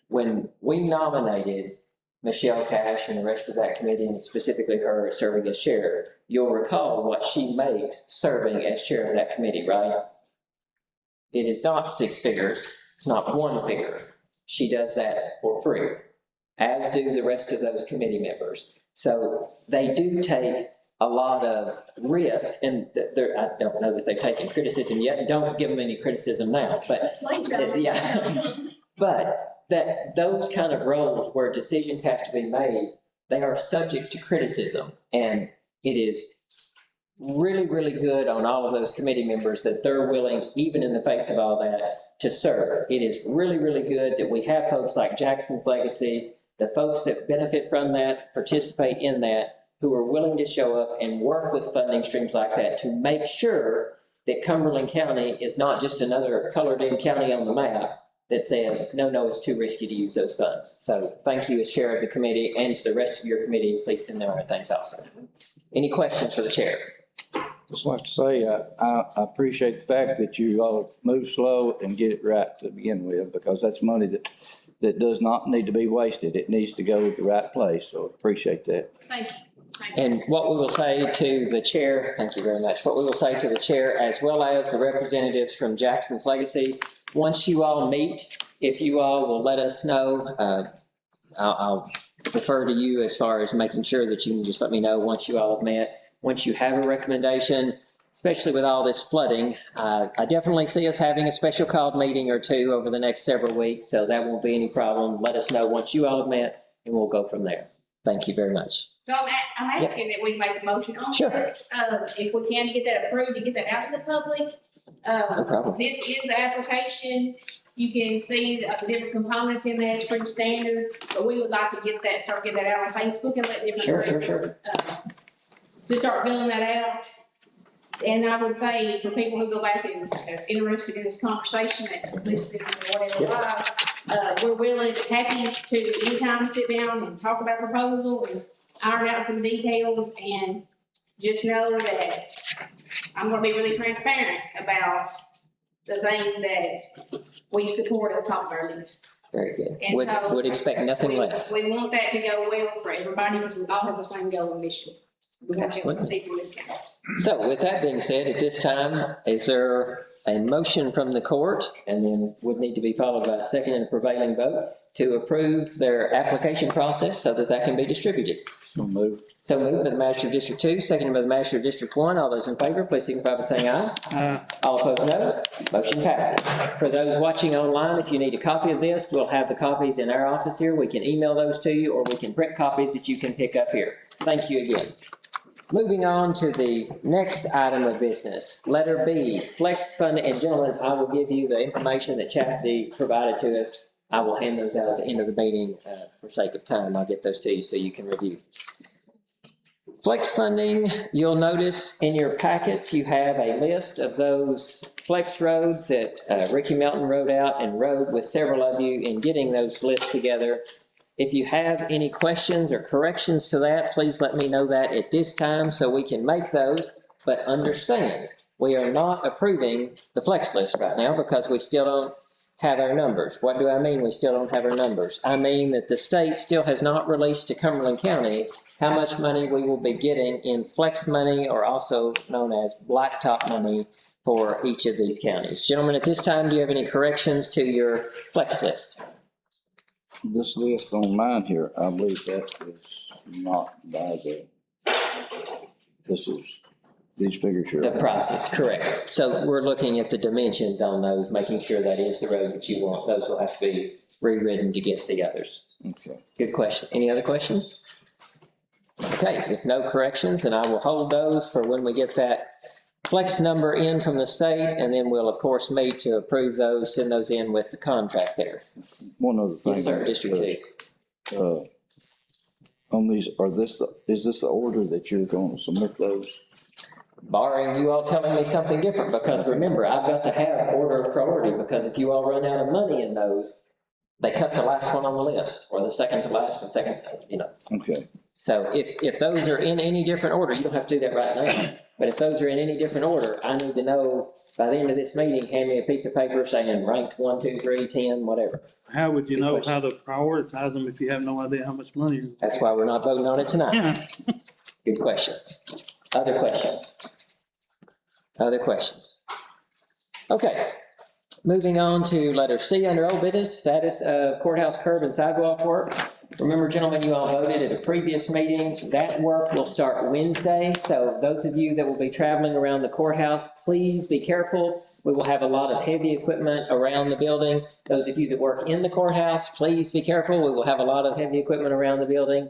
When we nominated Michelle Cash and the rest of that committee, and specifically her serving as chair, you'll recall what she makes serving as chair of that committee, right? It is not 6 figures. It's not 1 figure. She does that for free, as do the rest of those committee members. So they do take a lot of risk, and I don't know that they've taken criticism yet. Don't give them any criticism now, but yeah. But that those kind of roles where decisions have to be made, they are subject to criticism, and it is really, really good on all of those committee members that they're willing, even in the face of all that, to serve. It is really, really good that we have folks like Jaxon's legacy, the folks that benefit from that, participate in that, who are willing to show up and work with funding streams like that to make sure that Cumberland County is not just another colored-in county on the map that says, no, it's too risky to use those funds. So thank you as chair of the committee, and to the rest of your committee, please send them our thanks also. Any questions for the chair? Just like to say, I appreciate the fact that you all move slow and get it right to begin with, because that's money that does not need to be wasted. It needs to go to the right place, so appreciate that. Thank you. And what we will say to the chair, thank you very much, what we will say to the chair, as well as the representatives from Jackson's Legacy, once you all meet, if you all will let us know, I'll defer to you as far as making sure that you can just let me know once you all have met. Once you have a recommendation, especially with all this flooding, I definitely see us having a special called meeting or two over the next several weeks, so that won't be any problem. Let us know once you all have met, and we'll go from there. Thank you very much. So I'm asking that we make a motion on Sure. this, if we can, to get that approved, to get that out to the public. No problem. This is the application. You can see the different components in there. It's pretty standard, but we would like to start getting that out on Facebook and let different Sure. groups, to start filling that out. And I would say for people who go back and is interested in this conversation that's listed in whatever live, we're happy to anytime sit down and talk about a proposal and iron out some details, and just know that I'm gonna be really transparent about the things that we support at the top of our list. Very good. And so Would expect nothing less. We want that to go well for everybody, because we all have the same goal and mission. We want to help Absolutely. people in this county. So with that being said, at this time, is there a motion from the court, and then would need to be followed by a second and prevailing vote, to approve their application process so that that can be distributed? So move. So moved by the Master of District 2, seconded by the Master of District 1. All those in favor, please signify by saying aye. All opposed, no. Motion passes. For those watching online, if you need a copy of this, we'll have the copies in our office here. We can email those to you, or we can print copies that you can pick up here. Thank you again. Moving on to the next item of business, letter B, flex fund. And gentlemen, I will give you the information that Chastity provided to us. I will hand those out at the end of the meeting for sake of time. I'll get those to you so you can review. Flex funding, you'll notice in your packets, you have a list of those flex roads that Ricky Melton wrote out and rode with several of you in getting those lists together. If you have any questions or corrections to that, please let me know that at this time so we can make those. But understand, we are not approving the flex list right now because we still don't have our numbers. What do I mean we still don't have our numbers? I mean that the state still has not released to Cumberland County how much money we will be getting in flex money, or also known as blacktop money, for each of these counties. Gentlemen, at this time, do you have any corrections to your flex list? This list on mine here, I believe that is not by these figures here. The process, correct. So we're looking at the dimensions on those, making sure that is the road that you want. Those will have to be rewritten to get the others. Okay. Good question. Any other questions? Okay, if no corrections, then I will hold those for when we get that flex number in from the state, and then we'll of course meet to approve those, send those in with the contract there. One other thing. Yes, sir, District 2. On these, is this the order that you're going to submit those? Barring you all telling me something different, because remember, I've got to have order of priority, because if you all run out of money in those, they cut the last one on the list, or the second to last and second, Okay. So if those are in any different order, you don't have to do that right now, but if those are in any different order, I need to know by the end of this meeting, hand me a piece of paper saying ranked 1, 2, 3, 10, whatever. How would you know how to prioritize them if you have no idea how much money you're? That's why we're not voting on it tonight. Yeah. Good question. Other questions? Other questions? Okay. Moving on to letter C under old business, status of courthouse curb and sidewalk work. Remember, gentlemen, you all voted at a previous meeting. That work will start Wednesday. So those of you that will be traveling around the courthouse, please be careful. We will have a lot of heavy equipment around the building. Those of you that work in the courthouse, please be careful. We will have a lot of heavy equipment around the building.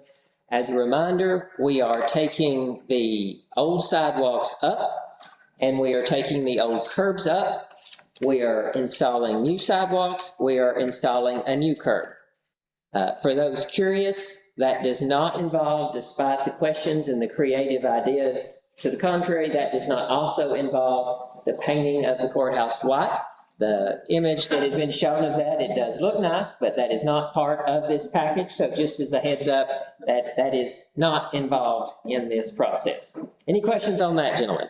As a reminder, we are taking the old sidewalks up, and we are taking the old curbs up. We are installing new sidewalks. We are installing a new curb. For those curious, that does not involve, despite the questions and the creative ideas to the contrary, that does not also involve the painting of the courthouse white. The image that has been shown of that, it does look nice, but that is not part of this package. So just as a heads up, that is not involved in this process. Any questions on that, gentlemen?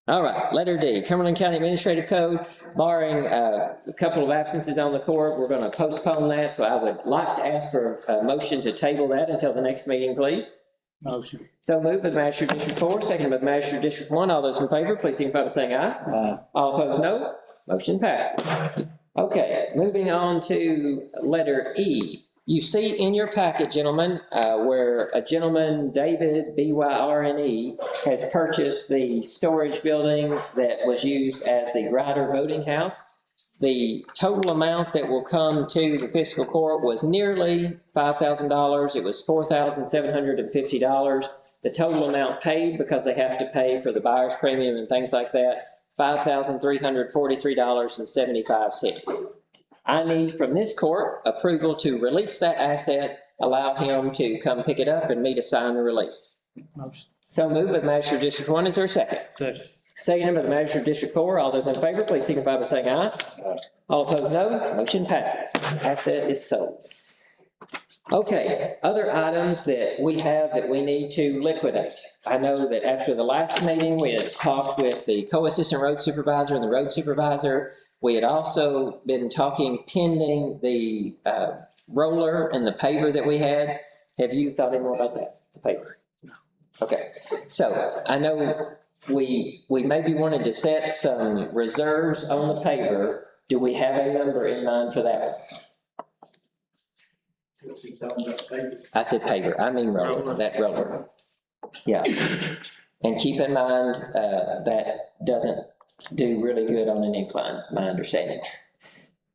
All right, letter D, Cumberland County Administrative Code, barring a couple of absences on the court, we're going to postpone that. So I would like to ask for a motion to table that until the next meeting, please. Motion. So moved by the Manager of District 4, seconded by the Manager of District 1. All those in favor, please signify by saying aye. Aye. All opposed, no. Motion passes. Okay, moving on to letter E. You see in your packet, gentlemen, where a gentleman, David, BYRNE, has purchased the storage building that was used as the Grider voting house. The total amount that will come to the fiscal court was nearly $5,000. It was $4,750. The total amount paid, because they have to pay for the buyer's premium and things like that, $5,343.75. I need from this court approval to release that asset, allow him to come pick it up and me to sign the release. Motion. So moved by the Manager of District 1. Is there a second? Second. Seconded by the Manager of District 4. All those in favor, please signify by saying aye. All opposed, no. Motion passes. Asset is sold. Okay, other items that we have that we need to liquidate. I know that after the last meeting, we had talked with the co-assistant road supervisor and the road supervisor. We had also been talking pending the roller and the paver that we had. Have you thought any more about that, the paver? No. Okay, so I know we maybe wanted to set some reserves on the paver. Do we have a number in mind for that? What's he talking about, paper? I said paver, I mean roller, that roller. Yeah, and keep in mind, that doesn't do really good on an incline, my understanding.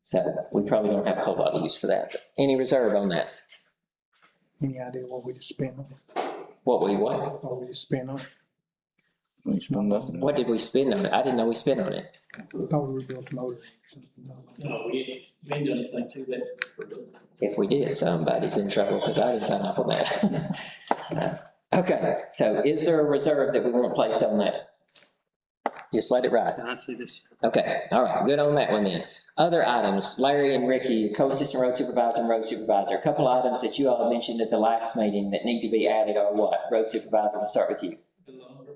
So we probably don't have a whole lot of use for that. But any reserve on that? Any idea what we just spent on it? What we What we just spent on it? We spend nothing. What did we spend on it? I didn't know we spent on it. I thought we were built a motor. No, we ain't done anything to that. If we did, somebody's in trouble because I didn't sign off on that. Okay, so is there a reserve that we want placed on that? Just let it ride. I see this. Okay, all right, good on that one then. Other items, Larry and Ricky, co-assistant road supervisor and road supervisor. A couple items that you all mentioned at the last meeting that need to be added are what? Road supervisor, we'll start with you. The lumber,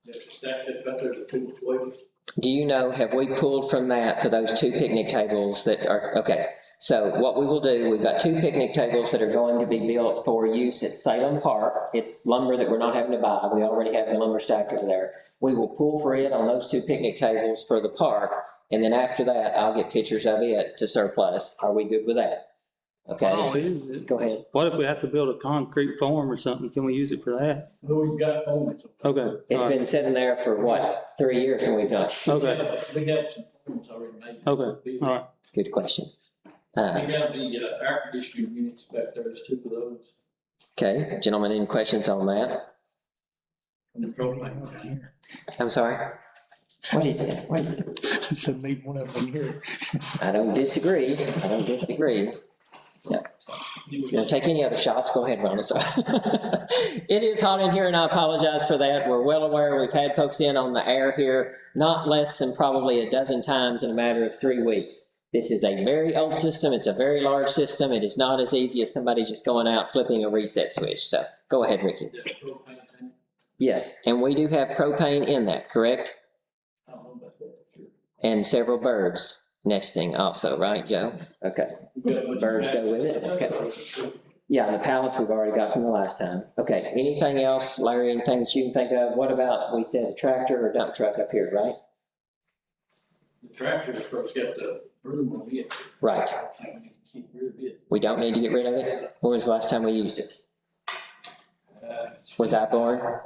that stacked up there with 212. Do you know, have we pulled from that for those two picnic tables that are, okay. So what we will do, we've got two picnic tables that are going to be built for use at Salem Park. It's lumber that we're not having to buy. We already have the lumber stacked over there. We will pull for it on those two picnic tables for the park. And then after that, I'll get pictures of it to surplus. Are we good with that? Okay, Oh, is it? go ahead. What if we have to build a concrete form or something? Can we use it for that? Well, we've got phones. Okay. It's all right. been sitting there for what, 3 years and we've not? Okay, We have some phones already made. okay, all right. Good question. We have the air conditioning units back there, there's two of those. Okay, gentlemen, any questions on that? And the propane. I'm sorry? What is it? What is it? I said, leave one of them here. I don't disagree. I don't disagree. Yeah. So, if you want to take any other shots, go ahead, Ron. So, it is hot in here and I apologize for that. We're well aware we've had folks in on the air here, not less than probably a dozen times in a matter of 3 weeks. This is a very old system. It's a very large system. It is not as easy as somebody just going out flipping a reset switch. So go ahead, Ricky. The propane tank. Yes, and we do have propane in that, correct? I don't know about that, sure. And several birds nesting also, right, Joe? Okay. Birds go with it? Okay. Yeah, the pallets we've already got from the last time. Okay, anything else, Larry, anything that you can think of? What about, we said a tractor or dump truck up here, right? The tractor, of course, got the broom on it. Right. I think we need to keep rid of it. We don't need to get rid of it? When was the last time we used it? Was I born?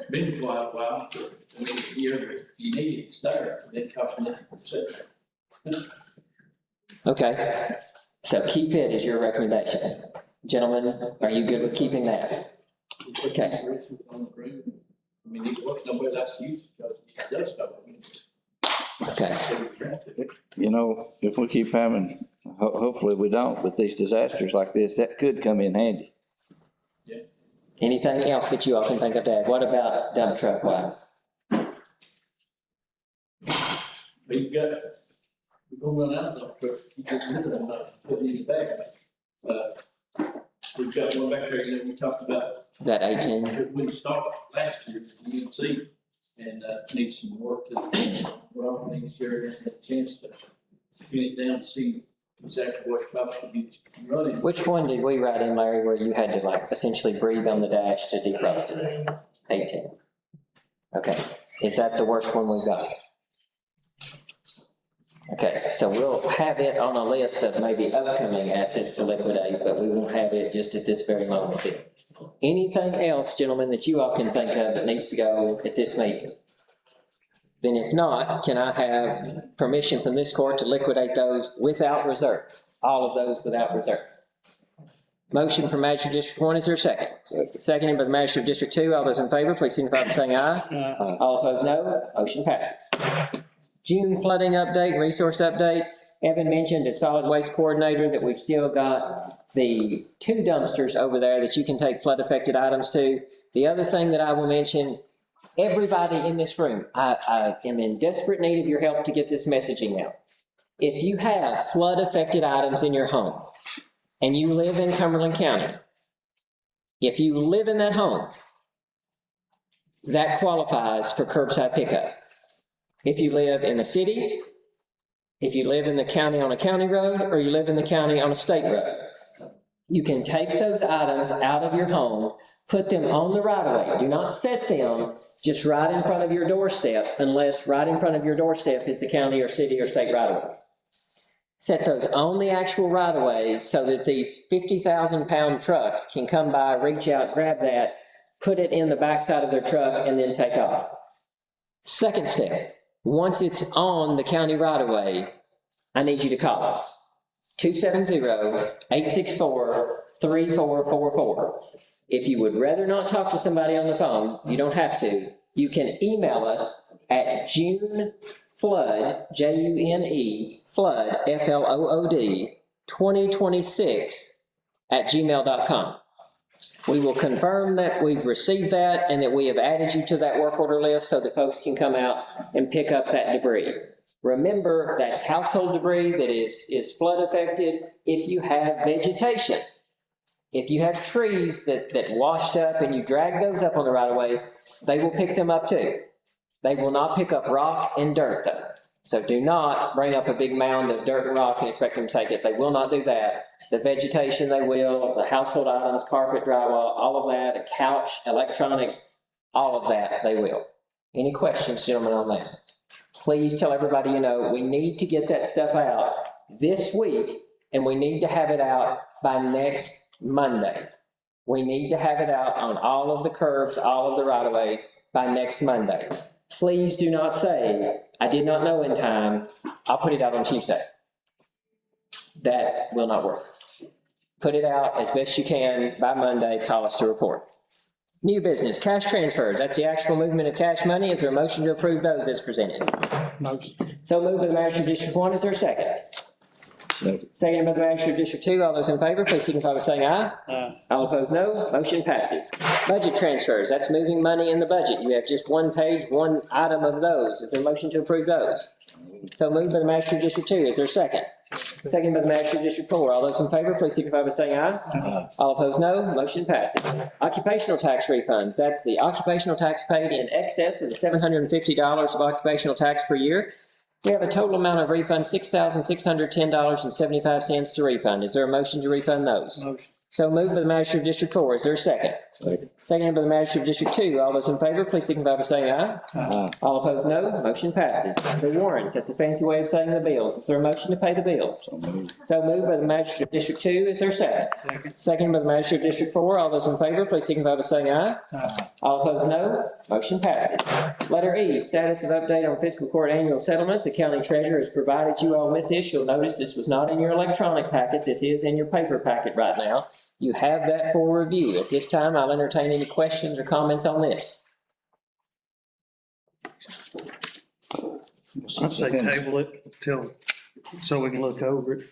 Been quite a while, but I mean, if you need it, it's there, it costs nothing to sit there. Okay, so keep it is your recommendation. Gentlemen, are you good with keeping that? Okay. On the broom. I mean, it works, nobody likes to use it because it does stuff. Okay. You know, if we keep having Hopefully we don't, but these disasters like this, that could come in handy. Anything else that you all can think of to add? What about dump truck wise? We've got, we're gonna run out of dump trucks, keep getting rid of them, not putting any back. We've got one back there, you know, we talked about. Is that 18? It wouldn't start last year, you can see, and, needs some work to, well, needs Jerry to have a chance to pin it down to see exactly what it costs to be running. Which one did we write in, Larry, where you had to like essentially breathe on the dash to defrost it? 18. Okay, is that the worst one we've got? Okay, so we'll have it on a list of maybe upcoming assets to liquidate, but we won't have it just at this very moment here. Anything else, gentlemen, that you all can think of that needs to go at this meeting? Then if not, can I have permission from this court to liquidate those without reserve? All of those without reserve. Motion from Magistrate District 1, is there a second? Seconded by the Magistrate District 2, all those in favor, please signify by saying aye. All opposed, no. Motion passes. June flooding update, resource update. Evan mentioned as solid waste coordinator that we've still got the 2 dumpsters over there that you can take flood affected items to. The other thing that I will mention, everybody in this room, I am in desperate need of your help to get this messaging out. If you have flood affected items in your home and you live in Cumberland County, if you live in that home, that qualifies for curbside pickup. If you live in the city, if you live in the county on a county road, or you live in the county on a state road, you can take those items out of your home, put them on the right of way. Do not set them just right in front of your doorstep, unless right in front of your doorstep is the county or city or state right of way. Set those on the actual right of way so that these 50,000-pound trucks can come by, reach out, grab that, put it in the backside of their truck, and then take off. Second step. Once it's on the county right-of-way, I need you to call us. 270-864-3444. If you would rather not talk to somebody on the phone, you don't have to. You can email us at juneflood, J-U-N-E, flood, F-L-O-O-D, 2026@gmail.com. We will confirm that we've received that and that we have added you to that work order list so that folks can come out and pick up that debris. Remember, that's household debris that is flood affected. If you have vegetation, if you have trees that washed up and you drag those up on the right of way, they will pick them up too. They will not pick up rock and dirt though. So do not bring up a big mound of dirt and rock and expect them to take it. They will not do that. The vegetation they will, the household items, carpet, drywall, all of that, a couch, electronics, all of that they will. Any questions, gentlemen, on that? Please tell everybody you know, we need to get that stuff out this week, and we need to have it out by next Monday. We need to have it out on all of the curbs, all of the right-of-ways by next Monday. Please do not say, I did not know in time, I'll put it out on Tuesday. That will not work. Put it out as best you can by Monday, call us to report. New business, cash transfers, that's the actual movement of cash money. Is there a motion to approve those as presented? Motion. So moved by the Magistrate District 1, is there a second? Second by the Magistrate District 2, all those in favor, please signify by saying aye. Aye. All opposed, no. Motion passes. Budget transfers, that's moving money in the budget. You have just one page, one item of those. Is there a motion to approve those? So moved by the Magistrate District 2, is there a second? Second by the Magistrate District 4. All those in favor, please signify by saying aye. All opposed, no. Motion passes. Occupational tax refunds. That's the occupational tax paid in excess of the $750 of occupational tax per year. We have a total amount of refunds, $6,610.75 to refund. Is there a motion to refund those? Motion. So moved by the Magistrate District 4. Is there a second? Second. Seconded by the Magistrate District 2. All those in favor, please signify by saying aye. All opposed, no. Motion passes. The warrants, that's a fancy way of saying the bills. Is there a motion to pay the bills? So moved by the Magistrate District 2. Is there a second? Second. Seconded by the Magistrate District 4. All those in favor, please signify by saying aye. All opposed, no. Motion passes. Letter E, status of update on fiscal court annual settlement. The county treasurer has provided you all with this. You'll notice this was not in your electronic packet. This is in your paper packet right now. You have that for review. At this time, I'll entertain any questions or comments on this. I'd say table it till, so we can look over it.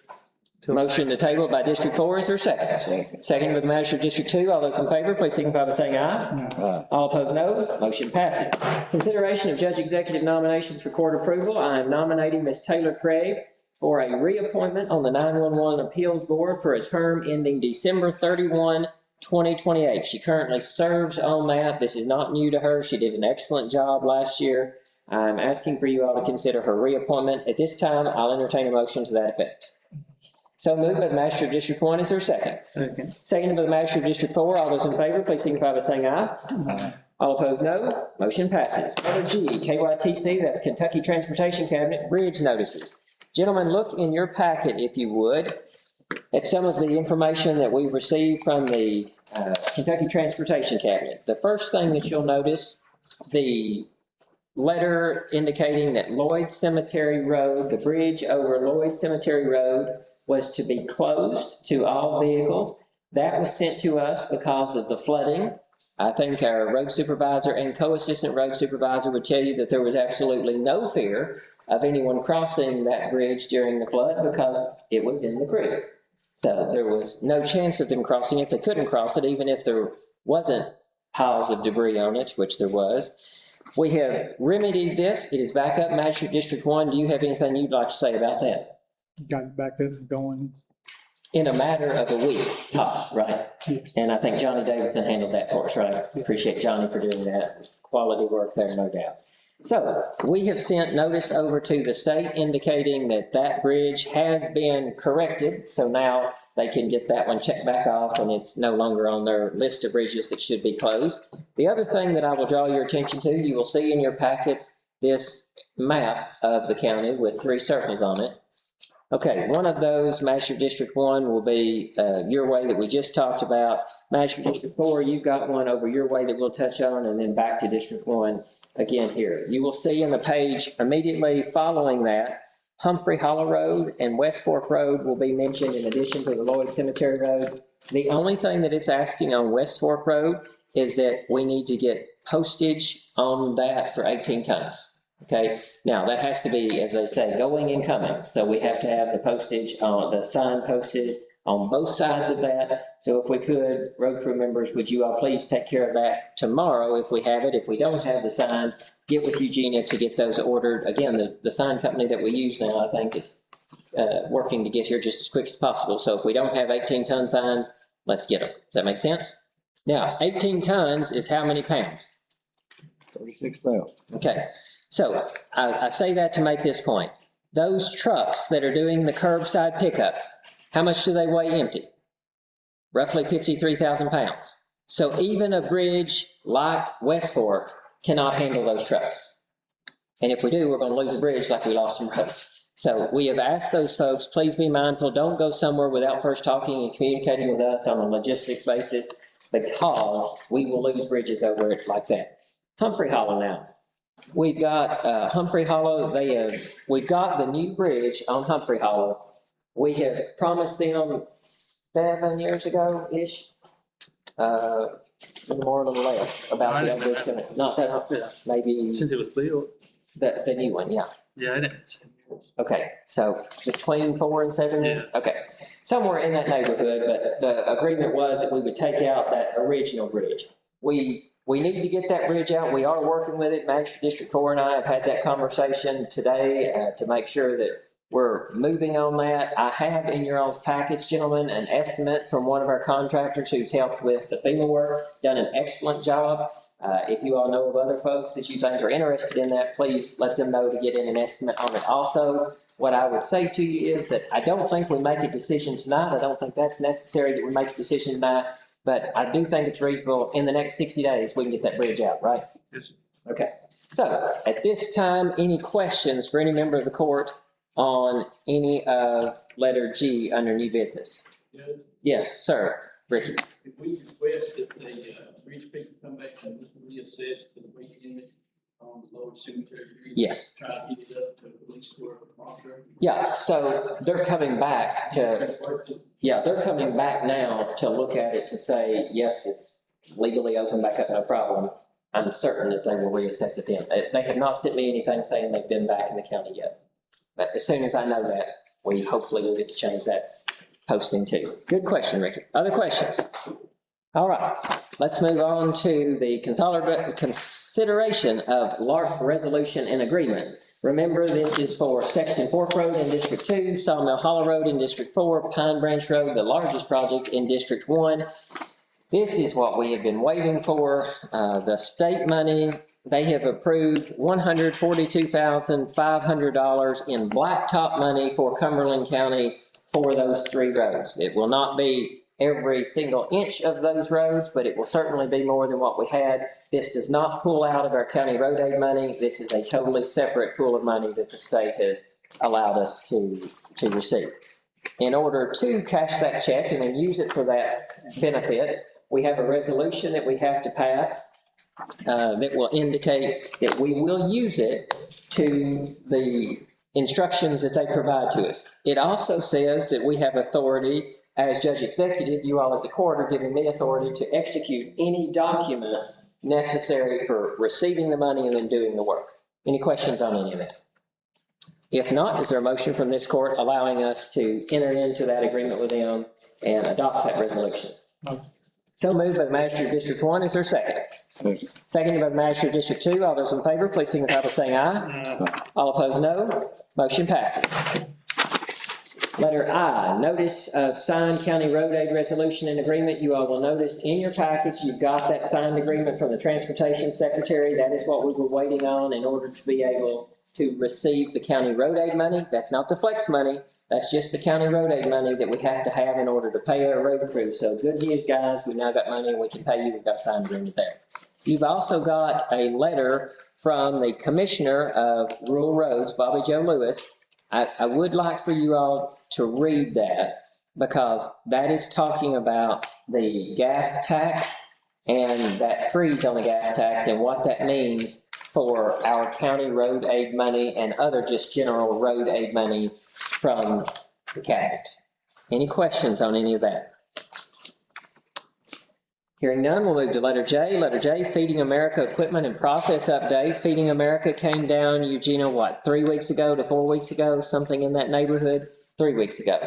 Motion to table by District 4, is there a second? Second by the manager of District 2, all those in favor, please signify by saying aye. All opposed, no. Motion passes. Consideration of judge executive nominations for court approval. I am nominating Ms. Taylor Craig for a reappointment on the 911 Appeals Board for a term ending December 31, 2028. She currently serves on that. This is not new to her. She did an excellent job last year. I'm asking for you all to consider her reappointment. At this time, I'll entertain a motion to that effect. So moved by the Master of District 1, is there a second? Second. Seconded by the Master of District 4, all those in favor, please signify by saying aye. Aye. All opposed, no. Motion passes. Letter G, KYTC, that's Kentucky Transportation Cabinet Bridge Notices. Gentlemen, look in your packet, if you would, at some of the information that we've received from the Kentucky Transportation Cabinet. The first thing that you'll notice, the letter indicating that Lloyd Cemetery Road, the bridge over Lloyd Cemetery Road, was to be closed to all vehicles. That was sent to us because of the flooding. I think our road supervisor and co-assistant road supervisor would tell you that there was absolutely no fear of anyone crossing that bridge during the flood because it was in the creek. So there was no chance of them crossing it. They couldn't cross it even if there wasn't piles of debris on it, which there was. We have remedied this. It is back up, Magistrate District 1. Do you have anything you'd like to say about that? Got it back there going. In a matter of a week, tops, right? Yes. And I think Johnny Davidson handled that for us, right? Appreciate Johnny for doing that. Quality work there, no doubt. So we have sent notice over to the state indicating that that bridge has been corrected. So now they can get that one checked back off and it's no longer on their list of bridges that should be closed. The other thing that I will draw your attention to, you will see in your packets this map of the county with 3 circles on it. Okay, one of those, Master District 1, will be your way that we just talked about. Master District 4, you've got one over your way that we'll touch on, and then back to District 1 again here. You will see in the page immediately following that, Humphrey Hollow Road and West Fork Road will be mentioned in addition to the Lloyd Cemetery Road. The only thing that it's asking on West Fork Road is that we need to get postage on that for 18 tons. Okay, now that has to be, as they say, going and coming. So we have to have the postage, the sign posted on both sides of that. So if we could, road crew members, would you all please take care of that tomorrow if we have it? If we don't have the signs, get with you, Gina, to get those ordered. Again, the sign company that we use now, I think, is working to get here just as quick as possible. So if we don't have 18-ton signs, let's get them. Does that make sense? Now, 18 tons is how many pounds? 36,000. Okay. So I say that to make this point. Those trucks that are doing the curbside pickup, how much do they weigh empty? Roughly 53,000 pounds. So even a bridge like West Fork cannot handle those trucks. And if we do, we're going to lose a bridge like we lost some roads. So we have asked those folks, please be mindful, don't go somewhere without first talking and communicating with us on a logistics basis because we will lose bridges over it like that. Humphrey Hollow now. We've got Humphrey Hollow, we've got the new bridge on Humphrey Hollow. We have promised them 7 years ago-ish, a little more, a little less, about the bridge coming, not that, maybe Since it was built. the new one, yeah. Yeah, I didn't. Okay, so between 4 and 7 years? Yeah. Okay, somewhere in that neighborhood, but the agreement was that we would take out that original bridge. We need to get that bridge out. We are working with it. Magistrate District 4 and I have had that conversation today to make sure that we're moving on that. I have in your all's packets, gentlemen, an estimate from one of our contractors who's helped with the FEMA work, done an excellent job. If you all know of other folks that you think are interested in that, please let them know to get in an estimate on it also. What I would say to you is that I don't think we make a decision tonight. I don't think that's necessary that we make a decision tonight. But I do think it's reasonable in the next 60 days, we can get that bridge out, right? Yes. Okay. So at this time, any questions for any member of the court on any of letter G under new business? Judge, Yes, sir. Ricky. if we request that the bridge people come back and reassess the weight limit on the lower cemetery bridge? Yes. Try to get it up to at least where Montreux. Yeah, so they're coming back to, yeah, they're coming back now to look at it to say, yes, it's legally open back up, no problem. I'm certain that they will reassess it then. They have not sent me anything saying they've been back in the county yet. But as soon as I know that, we hopefully will get to change that posting too. Good question, Ricky. Other questions? All right, let's move on to the consideration of LARP resolution and agreement. Remember, this is for Section 4 Road in District 2, Sawmill Hollow Road in District 4, Pine Branch Road, the largest project in District 1. This is what we have been waiting for. The state money, they have approved $142,500 in blacktop money for Cumberland County for those 3 roads. It will not be every single inch of those roads, but it will certainly be more than what we had. This does not pull out of our county road aid money. This is a totally separate pool of money that the state has allowed us to receive. In order to cash that check and then use it for that benefit, we have a resolution that we have to pass that will indicate that we will use it to the instructions that they provide to us. It also says that we have authority as judge executive, you all as a court are giving me authority to execute any documents necessary for receiving the money and then doing the work. Any questions on any of that? If not, is there a motion from this court allowing us to enter into that agreement with them and adopt that resolution? Motion. So moved by the Magistrate of District 1. Is there a second? Seconded by the Magistrate of District 2. All those in favor, please signify by saying aye. All opposed, no. Motion passes. Letter I, notice of signed county road aid resolution and agreement. You all will notice in your package, you've got that signed agreement from the Transportation Secretary. That is what we were waiting on in order to be able to receive the county road aid money. That's not the flex money. That's just the county road aid money that we have to have in order to pay our road crew. So good news, guys. We've now got money and we can pay you. We've got a signed agreement there. You've also got a letter from the Commissioner of Rural Roads, Bobby Joe Lewis. I would like for you all to read that because that is talking about the gas tax and that freeze on the gas tax and what that means for our county road aid money and other just general road aid money from the cabinet. Any questions on any of that? Hearing none, we'll move to letter J. Letter J, Feeding America Equipment and Process Update. Feeding America came down, Eugenia, what, 3 weeks ago to 4 weeks ago, something in that neighborhood? 3 weeks ago.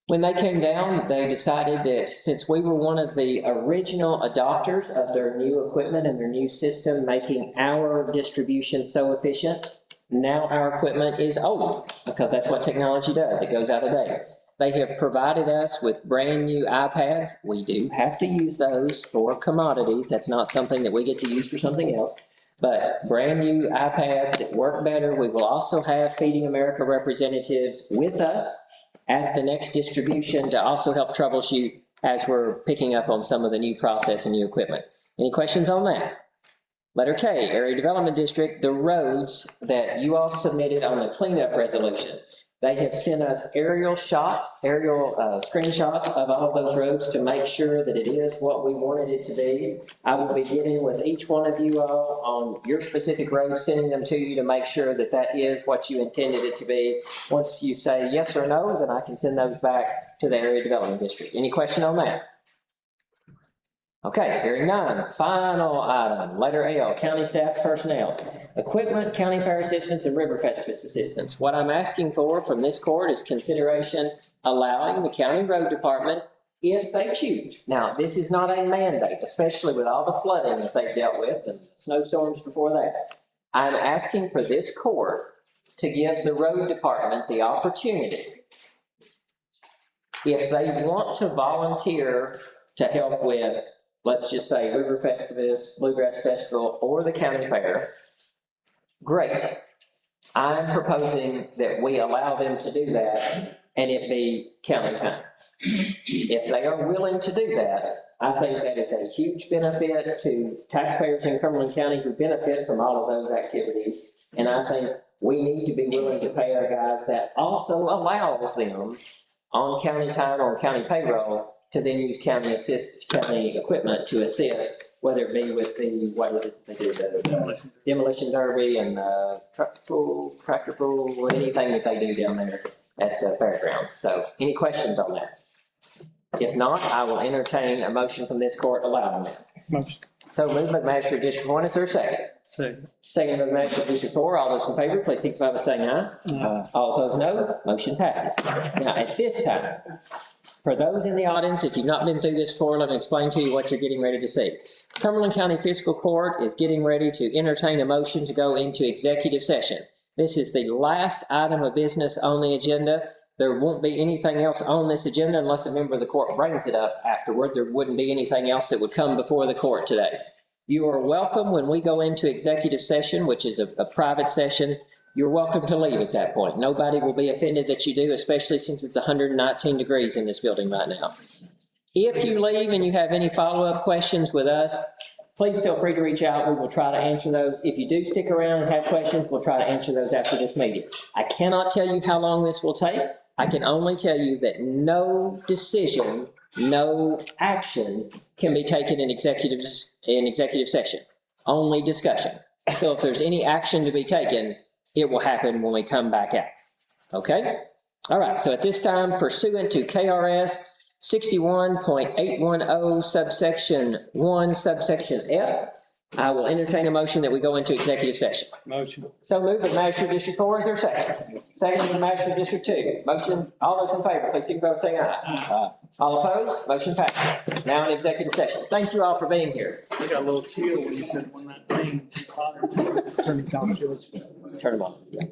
When they came down, they decided that since we were one of the original adopters of their new equipment and their new system, making our distribution so efficient, now our equipment is old because that's what technology does. It goes out of date. They have provided us with brand new iPads. We do have to use those for commodities. That's not something that we get to use for something else. But brand new iPads that work better. We will also have Feeding America representatives with us at the next distribution to also help troubleshoot as we're picking up on some of the new process and new equipment. Any questions on that? Letter K, Area Development District, the roads that you all submitted on the cleanup resolution. They have sent us aerial screenshots of all those roads to make sure that it is what we wanted it to be. I will be getting with each one of you all on your specific roads, sending them to you to make sure that that is what you intended it to be. Once you say yes or no, then I can send those back to the Area Development District. Any question on that? Okay, hearing none. Final item, letter L, county staff personnel. Equipment, county fair assistance, and river festival assistance. What I'm asking for from this court is consideration allowing the county road department, if they choose. Now, this is not a mandate, especially with all the flooding that they've dealt with and snowstorms before that. I'm asking for this court to give the road department the opportunity, if they want to volunteer to help with, let's just say, River Festivus, Bluegrass Festival, or the county fair, great. I'm proposing that we allow them to do that and it be county time. If they are willing to do that, I think that is a huge benefit to taxpayers in Cumberland County who benefit from all of those activities. And I think we need to be willing to pay our guys. That also allows them on county time, on county payroll, to then use county equipment to assist, whether it be with the, what did they do, the demolition derby and truck pool, tractor pool, or anything that they do down there at the fairgrounds. So any questions on that? If not, I will entertain a motion from this court allowing that. Motion. So moved by the Magistrate of District 1, is there a second? Second. Second by the manager of District 4. All those in favor, please signify by saying aye. All opposed, no. Motion passes. Now, at this time, for those in the audience, if you've not been through this before, let me explain to you what you're getting ready to see. Cumberland County Fiscal Court is getting ready to entertain a motion to go into executive session. This is the last item of business on the agenda. There won't be anything else on this agenda unless a member of the court brings it up afterward. There wouldn't be anything else that would come before the court today. You are welcome when we go into executive session, which is a private session. You're welcome to leave at that point. Nobody will be offended that you do, especially since it's 119 degrees in this building right now. If you leave and you have any follow-up questions with us, please feel free to reach out. We will try to answer those. If you do stick around and have questions, we'll try to answer those after this meeting. I cannot tell you how long this will take. I can only tell you that no decision, no action can be taken in executive session, only discussion. So if there's any action to be taken, it will happen when we come back out. Okay? All right, so at this time, pursuant to KRS 61.810 subsection 1 subsection F, I will entertain a motion that we go into executive session. Motion. So moved by the Magistrate of District 4. Is there a second? Second by the Magistrate of District 2. Motion, all those in favor, please signify by saying aye. Aye. All opposed? Motion passes. Now in executive session. Thank you all for being here. I got a little chill when you said when that thing is hotter. Turn them on. Yeah.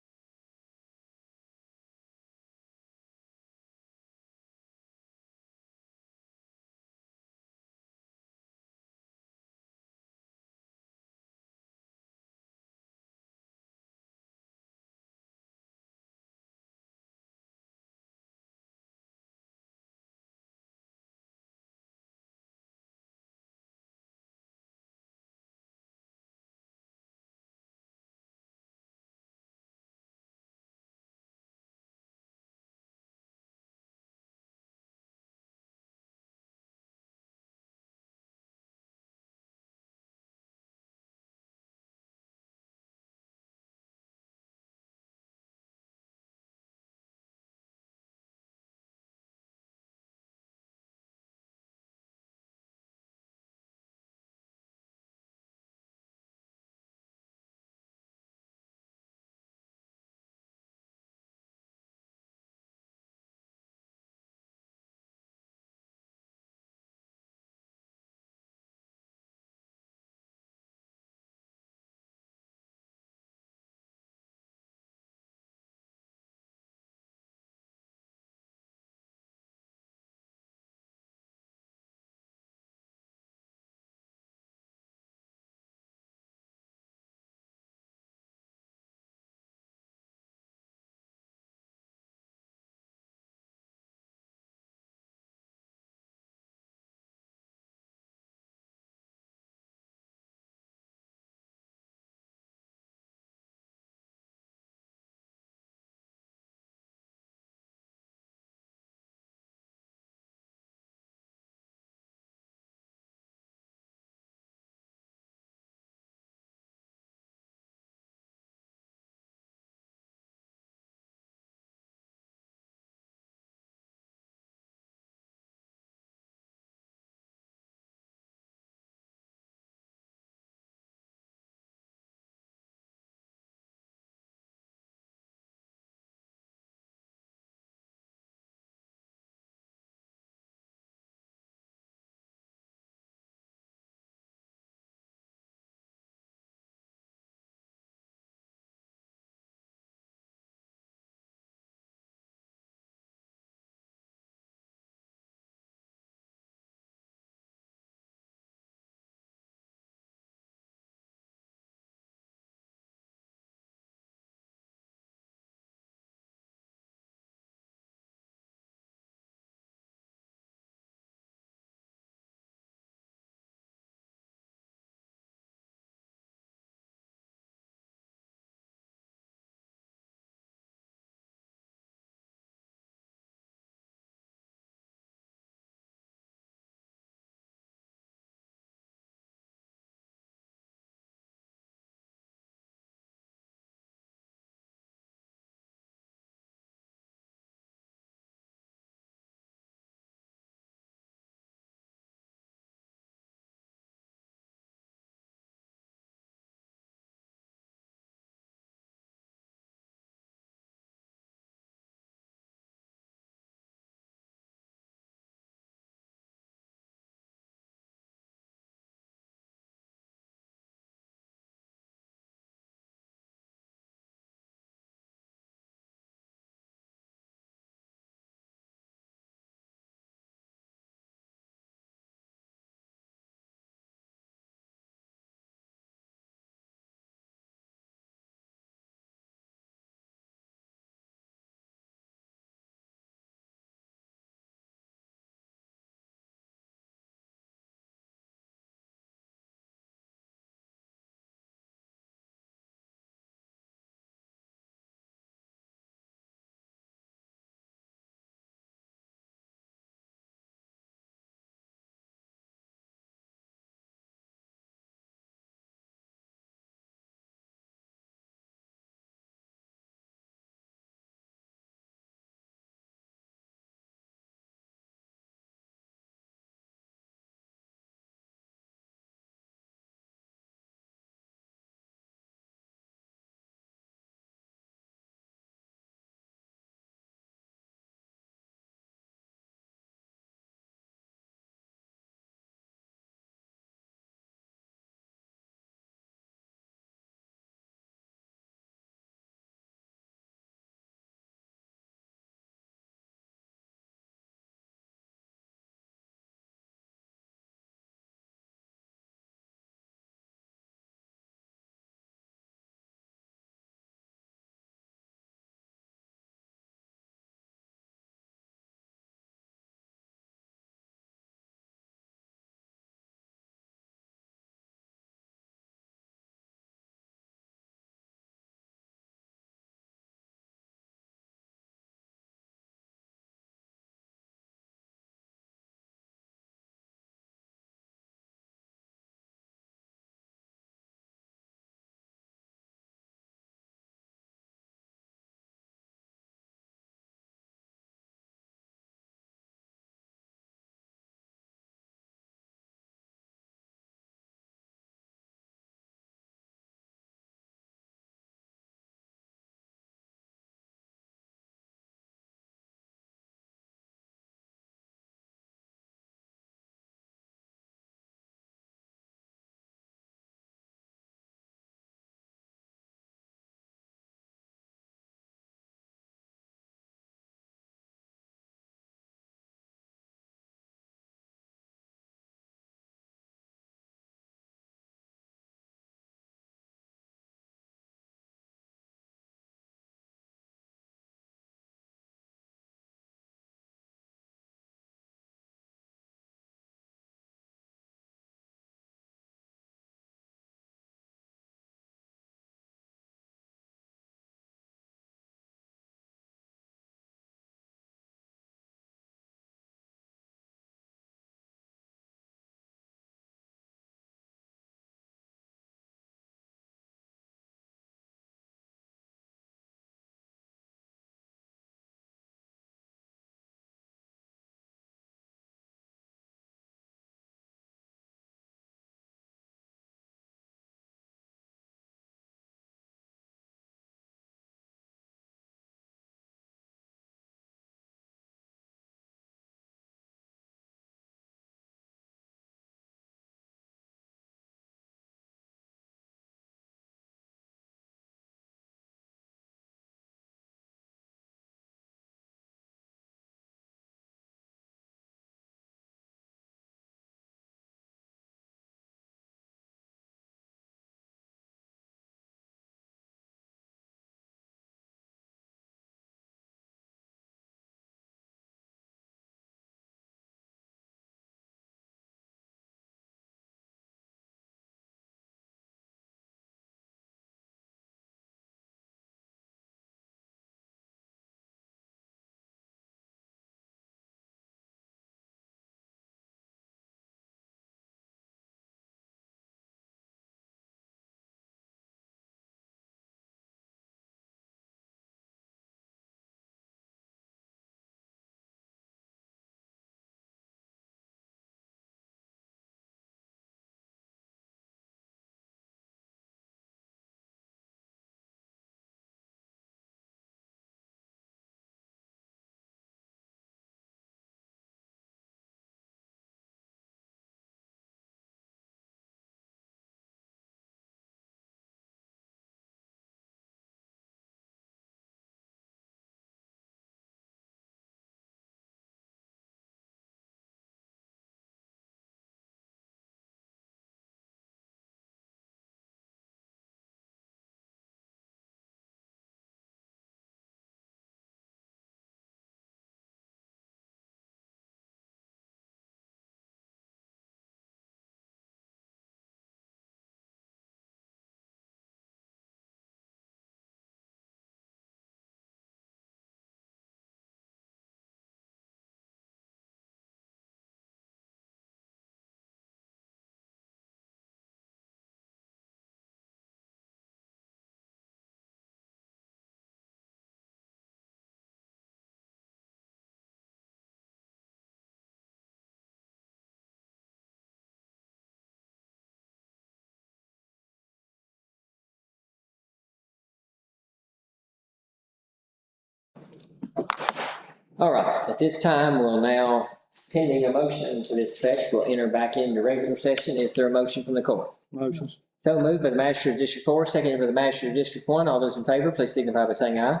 All right, at this time, we'll now, pending a motion to this effect, we'll enter back into regular session. Is there a motion from the court? Motions. So moved by the Magistrate of District 4, seconded by the Magistrate of District 1. All those in favor, please signify by saying aye.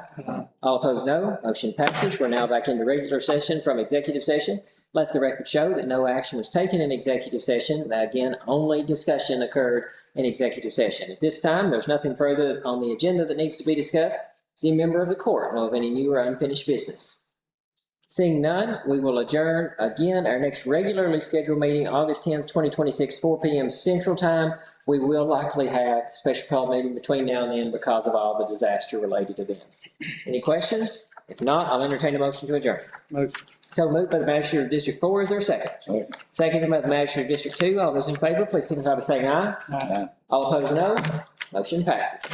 All opposed, no. Motion passes. We're now back into regular session from executive session. Let the record show that no action was taken in executive session. Again, only discussion occurred in executive session. At this time, there's nothing further on the agenda that needs to be discussed. Does any member of the court know of any new or unfinished business? Seeing none, we will adjourn again our next regularly scheduled meeting, August 10th, 2026, 4 p.m. Central Time. We will likely have a special call meeting between now and then because of all the disaster-related events. Any questions? If not, I'll entertain a motion to adjourn. Motion. So moved by the Magistrate of District 4. Is there a second? Seconded by the Magistrate of District 2. All those in favor, please signify by saying aye. Aye. All opposed, no. Motion passes.